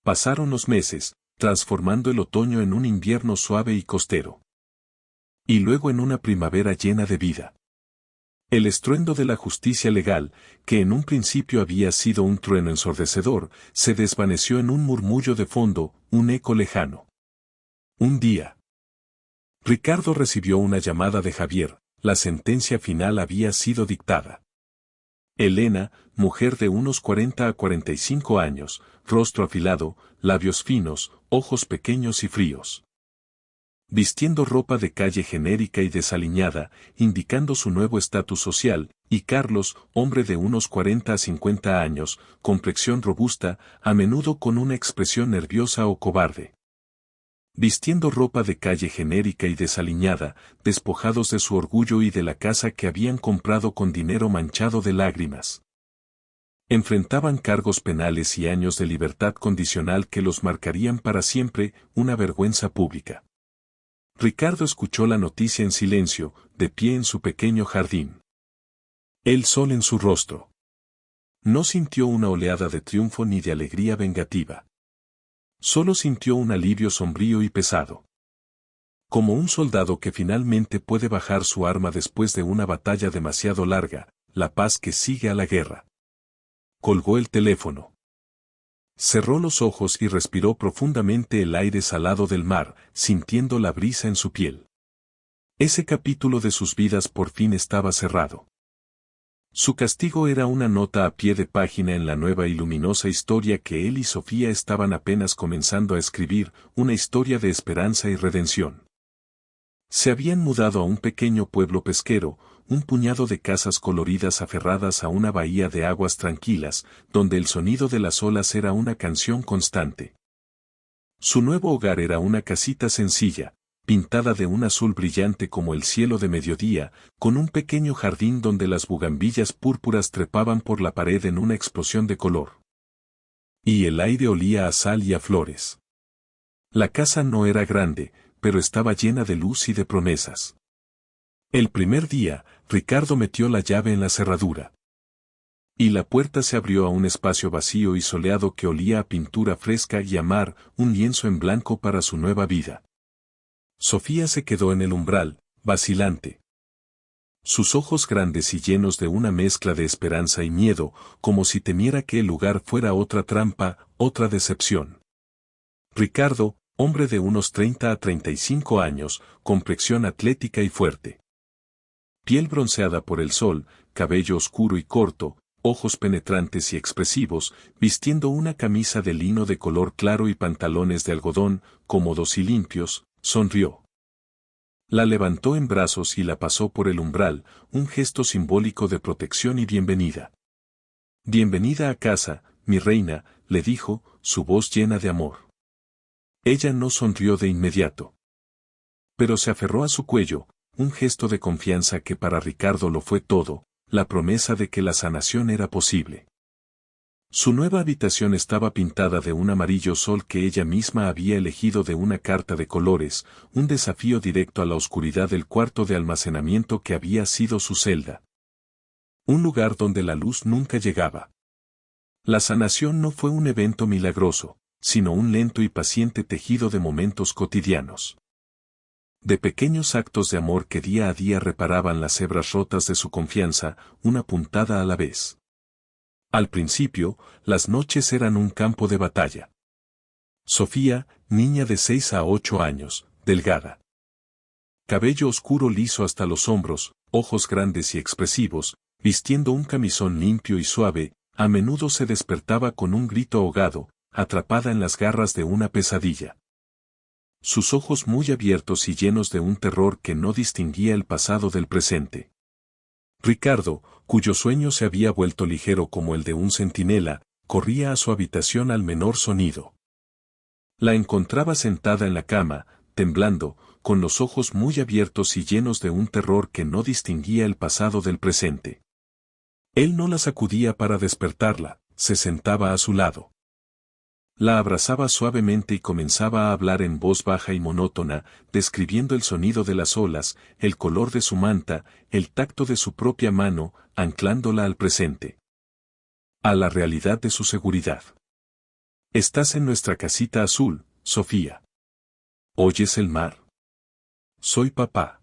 Pasaron los meses, transformando el otoño en un invierno suave y costero. Y luego en una primavera llena de vida. El estruendo de la justicia legal, que en un principio había sido un trueno ensordecedor, se desvaneció en un murmullo de fondo, un eco lejano. Un día, Ricardo recibió una llamada de Javier, la sentencia final había sido dictada. Elena, mujer de unos 40 a 45 años, rostro afilado, labios finos, ojos pequeños y fríos. Vistiendo ropa de calle genérica y desaliñada, indicando su nuevo estatus social, y Carlos, hombre de unos 40 a 50 años, complexión robusta, a menudo con una expresión nerviosa o cobarde. Vistiendo ropa de calle genérica y desaliñada, despojados de su orgullo y de la casa que habían comprado con dinero manchado de lágrimas. Enfrentaban cargos penales y años de libertad condicional que los marcarían para siempre, una vergüenza pública. Ricardo escuchó la noticia en silencio, de pie en su pequeño jardín. El sol en su rostro. No sintió una oleada de triunfo ni de alegría vengativa. Solo sintió un alivio sombrío y pesado. Como un soldado que finalmente puede bajar su arma después de una batalla demasiado larga, la paz que sigue a la guerra. Colgó el teléfono. Cerró los ojos y respiró profundamente el aire salado del mar, sintiendo la brisa en su piel. Ese capítulo de sus vidas por fin estaba cerrado. Su castigo era una nota a pie de página en la nueva y luminosa historia que él y Sofía estaban apenas comenzando a escribir, una historia de esperanza y redención. Se habían mudado a un pequeño pueblo pesquero, un puñado de casas coloridas aferradas a una bahía de aguas tranquilas, donde el sonido de las olas era una canción constante. Su nuevo hogar era una casita sencilla, pintada de un azul brillante como el cielo de mediodía, con un pequeño jardín donde las bugambillas púrpuras trepaban por la pared en una explosión de color. Y el aire olía a sal y a flores. La casa no era grande, pero estaba llena de luz y de promesas. El primer día, Ricardo metió la llave en la cerradura. Y la puerta se abrió a un espacio vacío y soleado que olía a pintura fresca y a mar, un lienzo en blanco para su nueva vida. Sofía se quedó en el umbral, vacilante. Sus ojos grandes y llenos de una mezcla de esperanza y miedo, como si temiera que el lugar fuera otra trampa, otra decepción. Ricardo, hombre de unos 30 a 35 años, complexión atlética y fuerte. Piel bronceada por el sol, cabello oscuro y corto, ojos penetrantes y expresivos, vistiendo una camisa de lino de color claro y pantalones de algodón, cómodos y limpios, sonrió. La levantó en brazos y la pasó por el umbral, un gesto simbólico de protección y bienvenida. Bienvenida a casa, mi reina, le dijo, su voz llena de amor. Ella no sonrió de inmediato. Pero se aferró a su cuello, un gesto de confianza que para Ricardo lo fue todo, la promesa de que la sanación era posible. Su nueva habitación estaba pintada de un amarillo sol que ella misma había elegido de una carta de colores, un desafío directo a la oscuridad del cuarto de almacenamiento que había sido su celda. Un lugar donde la luz nunca llegaba. La sanación no fue un evento milagroso, sino un lento y paciente tejido de momentos cotidianos. De pequeños actos de amor que día a día reparaban las hebras rotas de su confianza, una puntada a la vez. Al principio, las noches eran un campo de batalla. Sofía, niña de 6 a 8 años, delgada. Cabello oscuro liso hasta los hombros, ojos grandes y expresivos, vistiendo un camisón limpio y suave, a menudo se despertaba con un grito ahogado, atrapada en las garras de una pesadilla. Sus ojos muy abiertos y llenos de un terror que no distinguía el pasado del presente. Ricardo, cuyo sueño se había vuelto ligero como el de un centinela, corría a su habitación al menor sonido. La encontraba sentada en la cama, temblando, con los ojos muy abiertos y llenos de un terror que no distinguía el pasado del presente. Él no la sacudía para despertarla, se sentaba a su lado. La abrazaba suavemente y comenzaba a hablar en voz baja y monótona, describiendo el sonido de las olas, el color de su manta, el tacto de su propia mano, anclándola al presente. A la realidad de su seguridad. Estás en nuestra casita azul, Sofía. ¿Oyes el mar? Soy papá.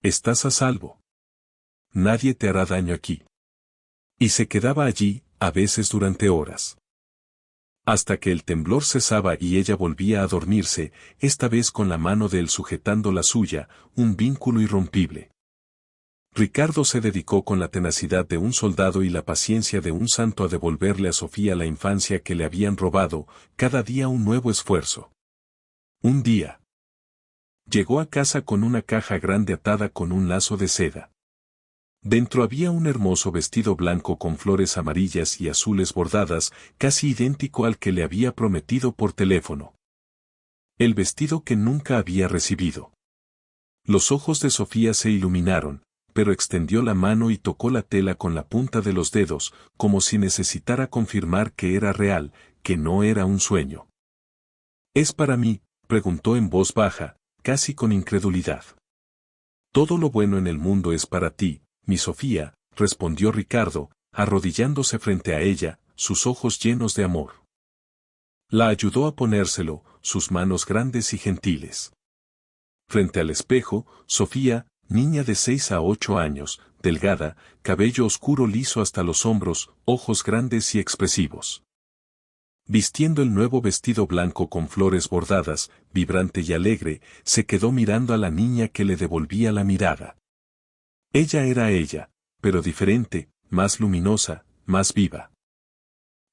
Estás a salvo. Nadie te hará daño aquí. Y se quedaba allí, a veces durante horas. Hasta que el temblor cesaba y ella volvía a dormirse, esta vez con la mano de él sujetando la suya, un vínculo irrompible. Ricardo se dedicó con la tenacidad de un soldado y la paciencia de un santo a devolverle a Sofía la infancia que le habían robado, cada día un nuevo esfuerzo. Un día. Llegó a casa con una caja grande atada con un lazo de seda. Dentro había un hermoso vestido blanco con flores amarillas y azules bordadas, casi idéntico al que le había prometido por teléfono. El vestido que nunca había recibido. Los ojos de Sofía se iluminaron, pero extendió la mano y tocó la tela con la punta de los dedos, como si necesitara confirmar que era real, que no era un sueño. ¿Es para mí?, preguntó en voz baja, casi con incredulidad. Todo lo bueno en el mundo es para ti, mi Sofía, respondió Ricardo, arrodillándose frente a ella, sus ojos llenos de amor. La ayudó a ponérselo, sus manos grandes y gentiles. Frente al espejo, Sofía, niña de 6 a 8 años, delgada, cabello oscuro liso hasta los hombros, ojos grandes y expresivos. Vistiendo el nuevo vestido blanco con flores bordadas, vibrante y alegre, se quedó mirando a la niña que le devolvía la mirada. Ella era ella, pero diferente, más luminosa, más viva.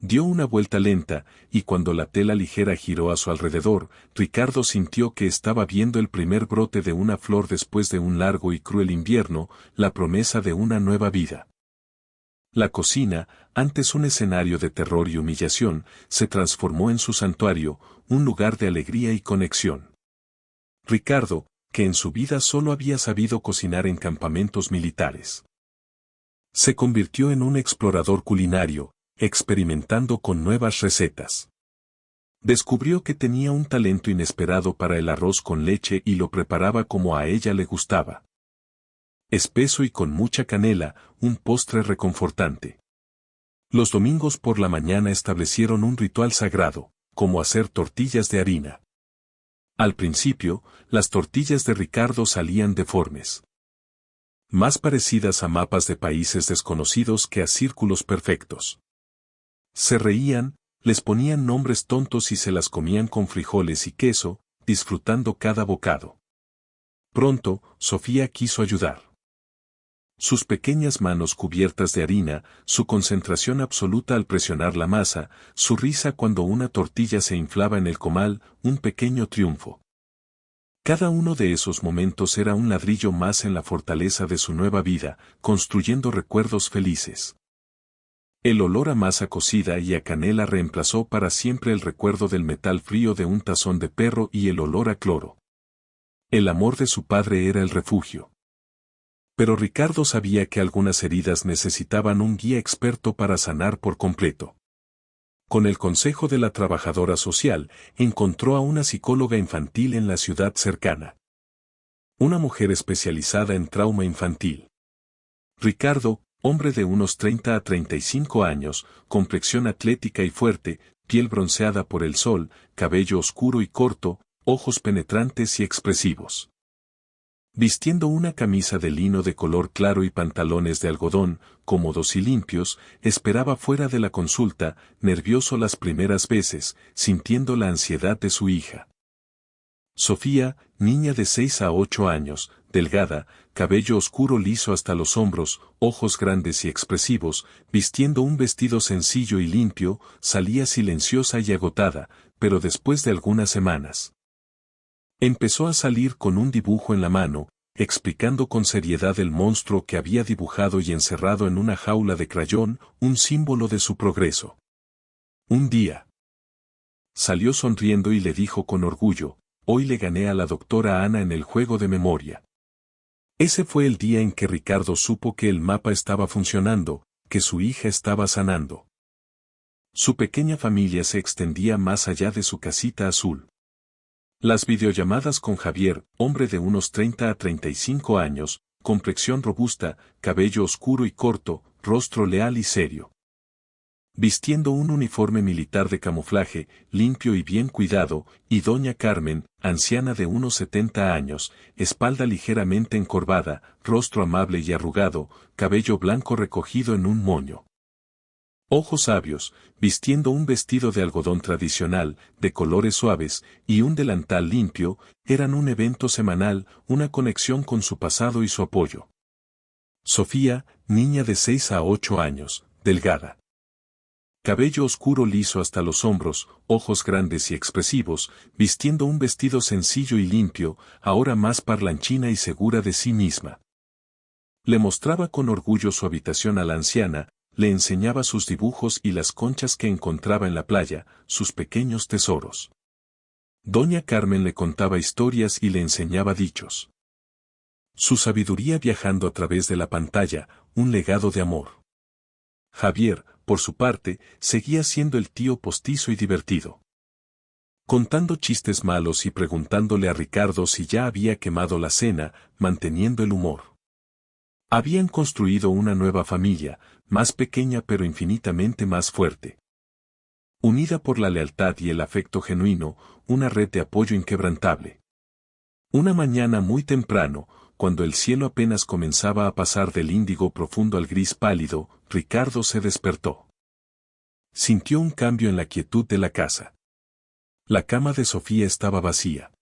Dio una vuelta lenta, y cuando la tela ligera giró a su alrededor, Ricardo sintió que estaba viendo el primer brote de una flor después de un largo y cruel invierno, la promesa de una nueva vida. La cocina, antes un escenario de terror y humillación, se transformó en su santuario, un lugar de alegría y conexión. Ricardo, que en su vida solo había sabido cocinar en campamentos militares, se convirtió en un explorador culinario, experimentando con nuevas recetas. Descubrió que tenía un talento inesperado para el arroz con leche y lo preparaba como a ella le gustaba. Espeso y con mucha canela, un postre reconfortante. Los domingos por la mañana establecieron un ritual sagrado, como hacer tortillas de harina. Al principio, las tortillas de Ricardo salían deformes, más parecidas a mapas de países desconocidos que a círculos perfectos. Se reían, les ponían nombres tontos y se las comían con frijoles y queso, disfrutando cada bocado. Pronto, Sofía quiso ayudar. Sus pequeñas manos cubiertas de harina, su concentración absoluta al presionar la masa, su risa cuando una tortilla se inflaba en el comal, un pequeño triunfo. Cada uno de esos momentos era un ladrillo más en la fortaleza de su nueva vida, construyendo recuerdos felices. El olor a masa cocida y a canela reemplazó para siempre el recuerdo del metal frío de un tazón de perro y el olor a cloro. El amor de su padre era el refugio. Pero Ricardo sabía que algunas heridas necesitaban un guía experto para sanar por completo. Con el consejo de la trabajadora social, encontró a una psicóloga infantil en la ciudad cercana. Una mujer especializada en trauma infantil. Ricardo, hombre de unos 30 a 35 años, complexión atlética y fuerte, piel bronceada por el sol, cabello oscuro y corto, ojos penetrantes y expresivos. Vistiendo una camisa de lino de color claro y pantalones de algodón, cómodos y limpios, esperaba fuera de la consulta, nervioso las primeras veces, sintiendo la ansiedad de su hija. Sofía, niña de 6 a 8 años, delgada, cabello oscuro liso hasta los hombros, ojos grandes y expresivos, vistiendo un vestido sencillo y limpio, salía silenciosa y agotada, pero después de algunas semanas empezó a salir con un dibujo en la mano, explicando con seriedad el monstruo que había dibujado y encerrado en una jaula de crayón, un símbolo de su progreso. Un día salió sonriendo y le dijo con orgullo: hoy le gané a la doctora Ana en el juego de memoria. Ese fue el día en que Ricardo supo que el mapa estaba funcionando, que su hija estaba sanando. Su pequeña familia se extendía más allá de su casita azul. Las videollamadas con Javier, hombre de unos 30 a 35 años, complexión robusta, cabello oscuro y corto, rostro leal y serio. Vistiendo un uniforme militar de camuflaje, limpio y bien cuidado, y doña Carmen, anciana de unos 70 años, espalda ligeramente encorvada, rostro amable y arrugado, cabello blanco recogido en un moño. Ojos sabios, vistiendo un vestido de algodón tradicional, de colores suaves, y un delantal limpio, eran un evento semanal, una conexión con su pasado y su apoyo. Sofía, niña de 6 a 8 años, delgada. Cabello oscuro liso hasta los hombros, ojos grandes y expresivos, vistiendo un vestido sencillo y limpio, ahora más parlanchina y segura de sí misma. Le mostraba con orgullo su habitación a la anciana, le enseñaba sus dibujos y las conchas que encontraba en la playa, sus pequeños tesoros. Doña Carmen le contaba historias y le enseñaba dichos. Su sabiduría viajando a través de la pantalla, un legado de amor. Javier, por su parte, seguía siendo el tío postizo y divertido, contando chistes malos y preguntándole a Ricardo si ya había quemado la cena, manteniendo el humor. Habían construido una nueva familia, más pequeña pero infinitamente más fuerte. Unida por la lealtad y el afecto genuino, una red de apoyo inquebrantable. Una mañana muy temprano, cuando el cielo apenas comenzaba a pasar del índigo profundo al gris pálido, Ricardo se despertó. Sintió un cambio en la quietud de la casa. La cama de Sofía estaba vacía.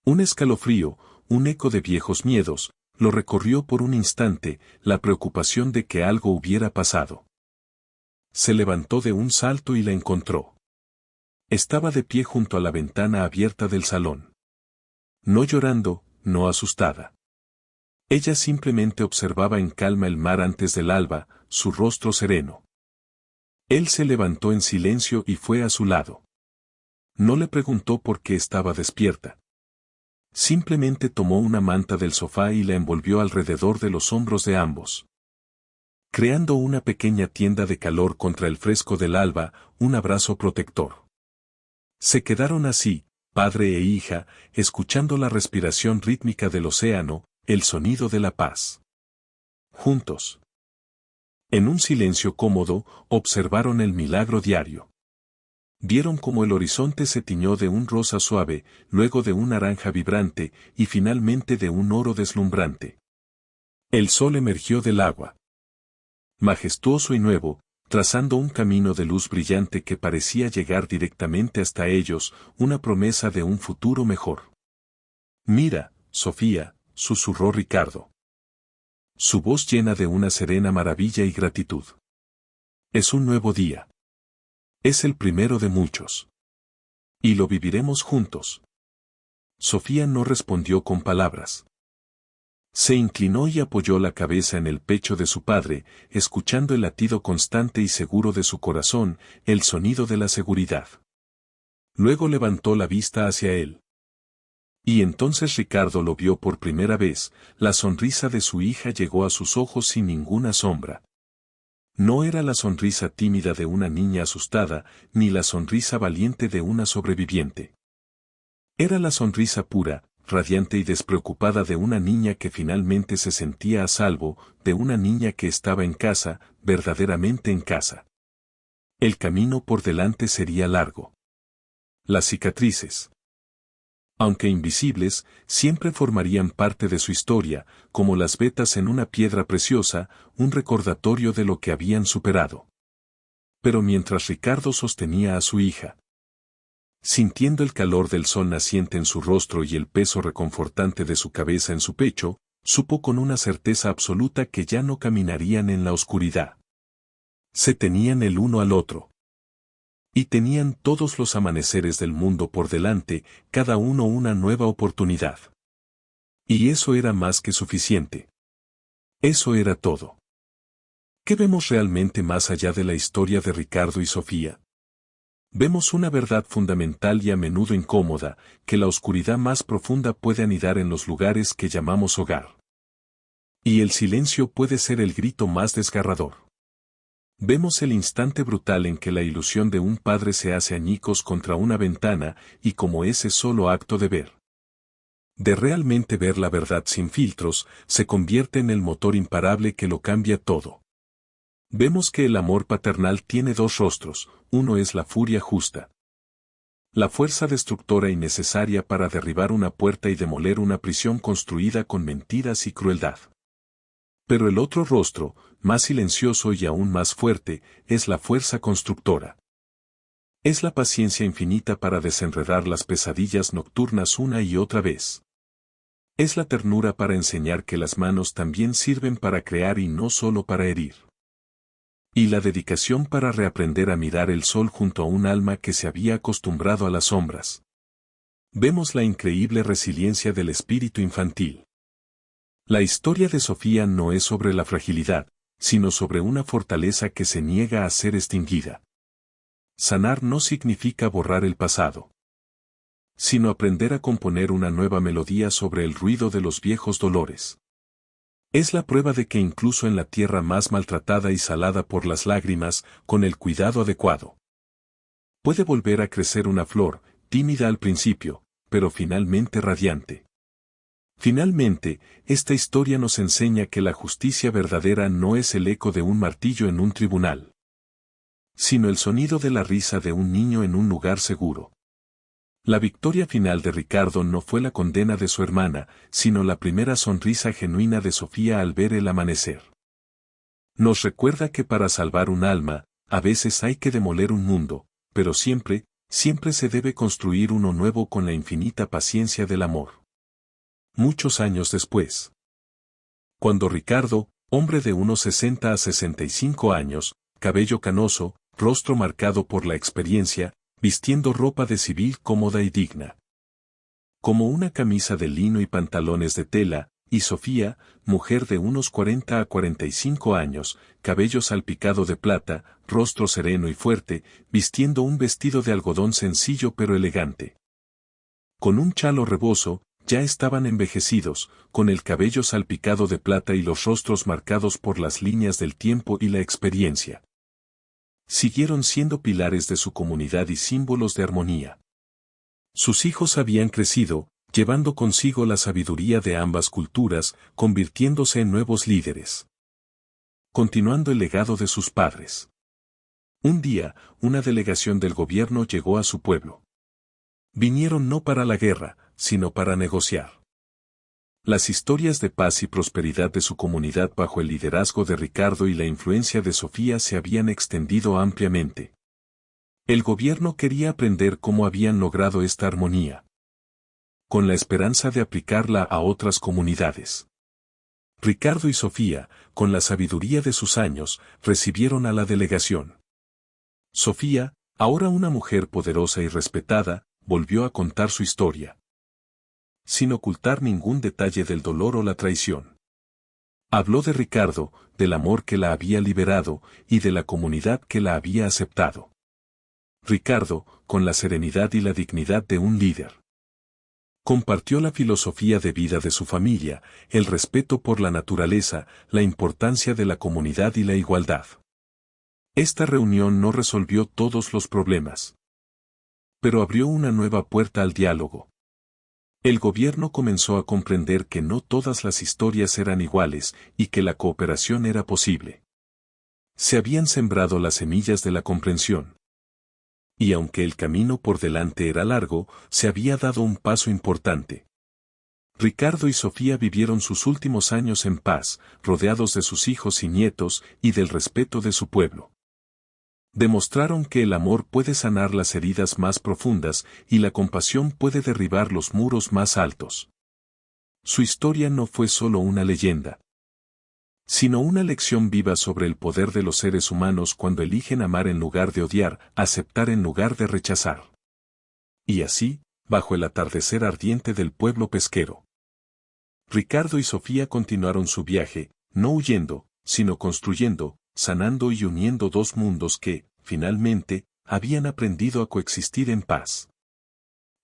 Un escalofrío, un eco de viejos miedos, lo recorrió por un instante, la preocupación de que algo hubiera pasado. Se levantó de un salto y la encontró. Estaba de pie junto a la ventana abierta del salón. No llorando, no asustada. Ella simplemente observaba en calma el mar antes del alba, su rostro sereno. Él se levantó en silencio y fue a su lado. No le preguntó por qué estaba despierta. Simplemente tomó una manta del sofá y la envolvió alrededor de los hombros de ambos. Creando una pequeña tienda de calor contra el fresco del alba, un abrazo protector. Se quedaron así, padre e hija, escuchando la respiración rítmica del océano, el sonido de la paz. Juntos. En un silencio cómodo, observaron el milagro diario. Vieron cómo el horizonte se tiñó de un rosa suave, luego de un naranja vibrante, y finalmente de un oro deslumbrante. El sol emergió del agua. Majestuoso y nuevo, trazando un camino de luz brillante que parecía llegar directamente hasta ellos, una promesa de un futuro mejor. Mira, Sofía, susurró Ricardo. Su voz llena de una serena maravilla y gratitud. Es un nuevo día. Es el primero de muchos. Y lo viviremos juntos. Sofía no respondió con palabras. Se inclinó y apoyó la cabeza en el pecho de su padre, escuchando el latido constante y seguro de su corazón, el sonido de la seguridad. Luego levantó la vista hacia él. Y entonces Ricardo lo vio por primera vez, la sonrisa de su hija llegó a sus ojos sin ninguna sombra. No era la sonrisa tímida de una niña asustada, ni la sonrisa valiente de una sobreviviente. Era la sonrisa pura, radiante y despreocupada de una niña que finalmente se sentía a salvo, de una niña que estaba en casa, verdaderamente en casa. El camino por delante sería largo. Las cicatrices, aunque invisibles, siempre formarían parte de su historia, como las vetas en una piedra preciosa, un recordatorio de lo que habían superado. Pero mientras Ricardo sostenía a su hija, sintiendo el calor del sol naciente en su rostro y el peso reconfortante de su cabeza en su pecho, supo con una certeza absoluta que ya no caminarían en la oscuridad. Se tenían el uno al otro. Y tenían todos los amaneceres del mundo por delante, cada uno una nueva oportunidad. Y eso era más que suficiente. Eso era todo. ¿Qué vemos realmente más allá de la historia de Ricardo y Sofía? Vemos una verdad fundamental y a menudo incómoda, que la oscuridad más profunda puede anidar en los lugares que llamamos hogar. Y el silencio puede ser el grito más desgarrador. Vemos el instante brutal en que la ilusión de un padre se hace añicos contra una ventana, y como ese solo acto de ver, de realmente ver la verdad sin filtros, se convierte en el motor imparable que lo cambia todo. Vemos que el amor paternal tiene dos rostros, uno es la furia justa, la fuerza destructora y necesaria para derribar una puerta y demoler una prisión construida con mentiras y crueldad. Pero el otro rostro, más silencioso y aún más fuerte, es la fuerza constructora. Es la paciencia infinita para desenredar las pesadillas nocturnas una y otra vez. Es la ternura para enseñar que las manos también sirven para crear y no solo para herir. Y la dedicación para reaprender a mirar el sol junto a un alma que se había acostumbrado a las sombras. Vemos la increíble resiliencia del espíritu infantil. La historia de Sofía no es sobre la fragilidad, sino sobre una fortaleza que se niega a ser extinguida. Sanar no significa borrar el pasado, sino aprender a componer una nueva melodía sobre el ruido de los viejos dolores. Es la prueba de que incluso en la tierra más maltratada y salada por las lágrimas, con el cuidado adecuado, puede volver a crecer una flor, tímida al principio, pero finalmente radiante. Finalmente, esta historia nos enseña que la justicia verdadera no es el eco de un martillo en un tribunal, sino el sonido de la risa de un niño en un lugar seguro. La victoria final de Ricardo no fue la condena de su hermana, sino la primera sonrisa genuina de Sofía al ver el amanecer. Nos recuerda que para salvar un alma, a veces hay que demoler un mundo, pero siempre, siempre se debe construir uno nuevo con la infinita paciencia del amor. Muchos años después, cuando Ricardo, hombre de unos 60 a 65 años, cabello canoso, rostro marcado por la experiencia, vistiendo ropa de civil cómoda y digna, como una camisa de lino y pantalones de tela, y Sofía, mujer de unos 40 a 45 años, cabello salpicado de plata, rostro sereno y fuerte, vistiendo un vestido de algodón sencillo pero elegante. Con un chalo rebozo, ya estaban envejecidos, con el cabello salpicado de plata y los rostros marcados por las líneas del tiempo y la experiencia. Siguieron siendo pilares de su comunidad y símbolos de armonía. Sus hijos habían crecido, llevando consigo la sabiduría de ambas culturas, convirtiéndose en nuevos líderes, continuando el legado de sus padres. Un día, una delegación del gobierno llegó a su pueblo. Vinieron no para la guerra, sino para negociar. Las historias de paz y prosperidad de su comunidad bajo el liderazgo de Ricardo y la influencia de Sofía se habían extendido ampliamente. El gobierno quería aprender cómo habían logrado esta armonía, con la esperanza de aplicarla a otras comunidades. Ricardo y Sofía, con la sabiduría de sus años, recibieron a la delegación. Sofía, ahora una mujer poderosa y respetada, volvió a contar su historia, sin ocultar ningún detalle del dolor o la traición. Habló de Ricardo, del amor que la había liberado, y de la comunidad que la había aceptado. Ricardo, con la serenidad y la dignidad de un líder, compartió la filosofía de vida de su familia, el respeto por la naturaleza, la importancia de la comunidad y la igualdad. Esta reunión no resolvió todos los problemas, pero abrió una nueva puerta al diálogo. El gobierno comenzó a comprender que no todas las historias eran iguales y que la cooperación era posible. Se habían sembrado las semillas de la comprensión. Y aunque el camino por delante era largo, se había dado un paso importante. Ricardo y Sofía vivieron sus últimos años en paz, rodeados de sus hijos y nietos y del respeto de su pueblo. Demostraron que el amor puede sanar las heridas más profundas y la compasión puede derribar los muros más altos. Su historia no fue solo una leyenda, sino una lección viva sobre el poder de los seres humanos cuando eligen amar en lugar de odiar, aceptar en lugar de rechazar. Y así, bajo el atardecer ardiente del pueblo pesquero, Ricardo y Sofía continuaron su viaje, no huyendo, sino construyendo, sanando y uniendo dos mundos que, finalmente, habían aprendido a coexistir en paz.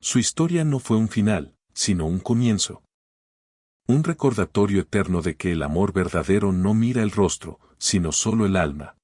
Su historia no fue un final, sino un comienzo. Un recordatorio eterno de que el amor verdadero no mira el rostro, sino solo el alma.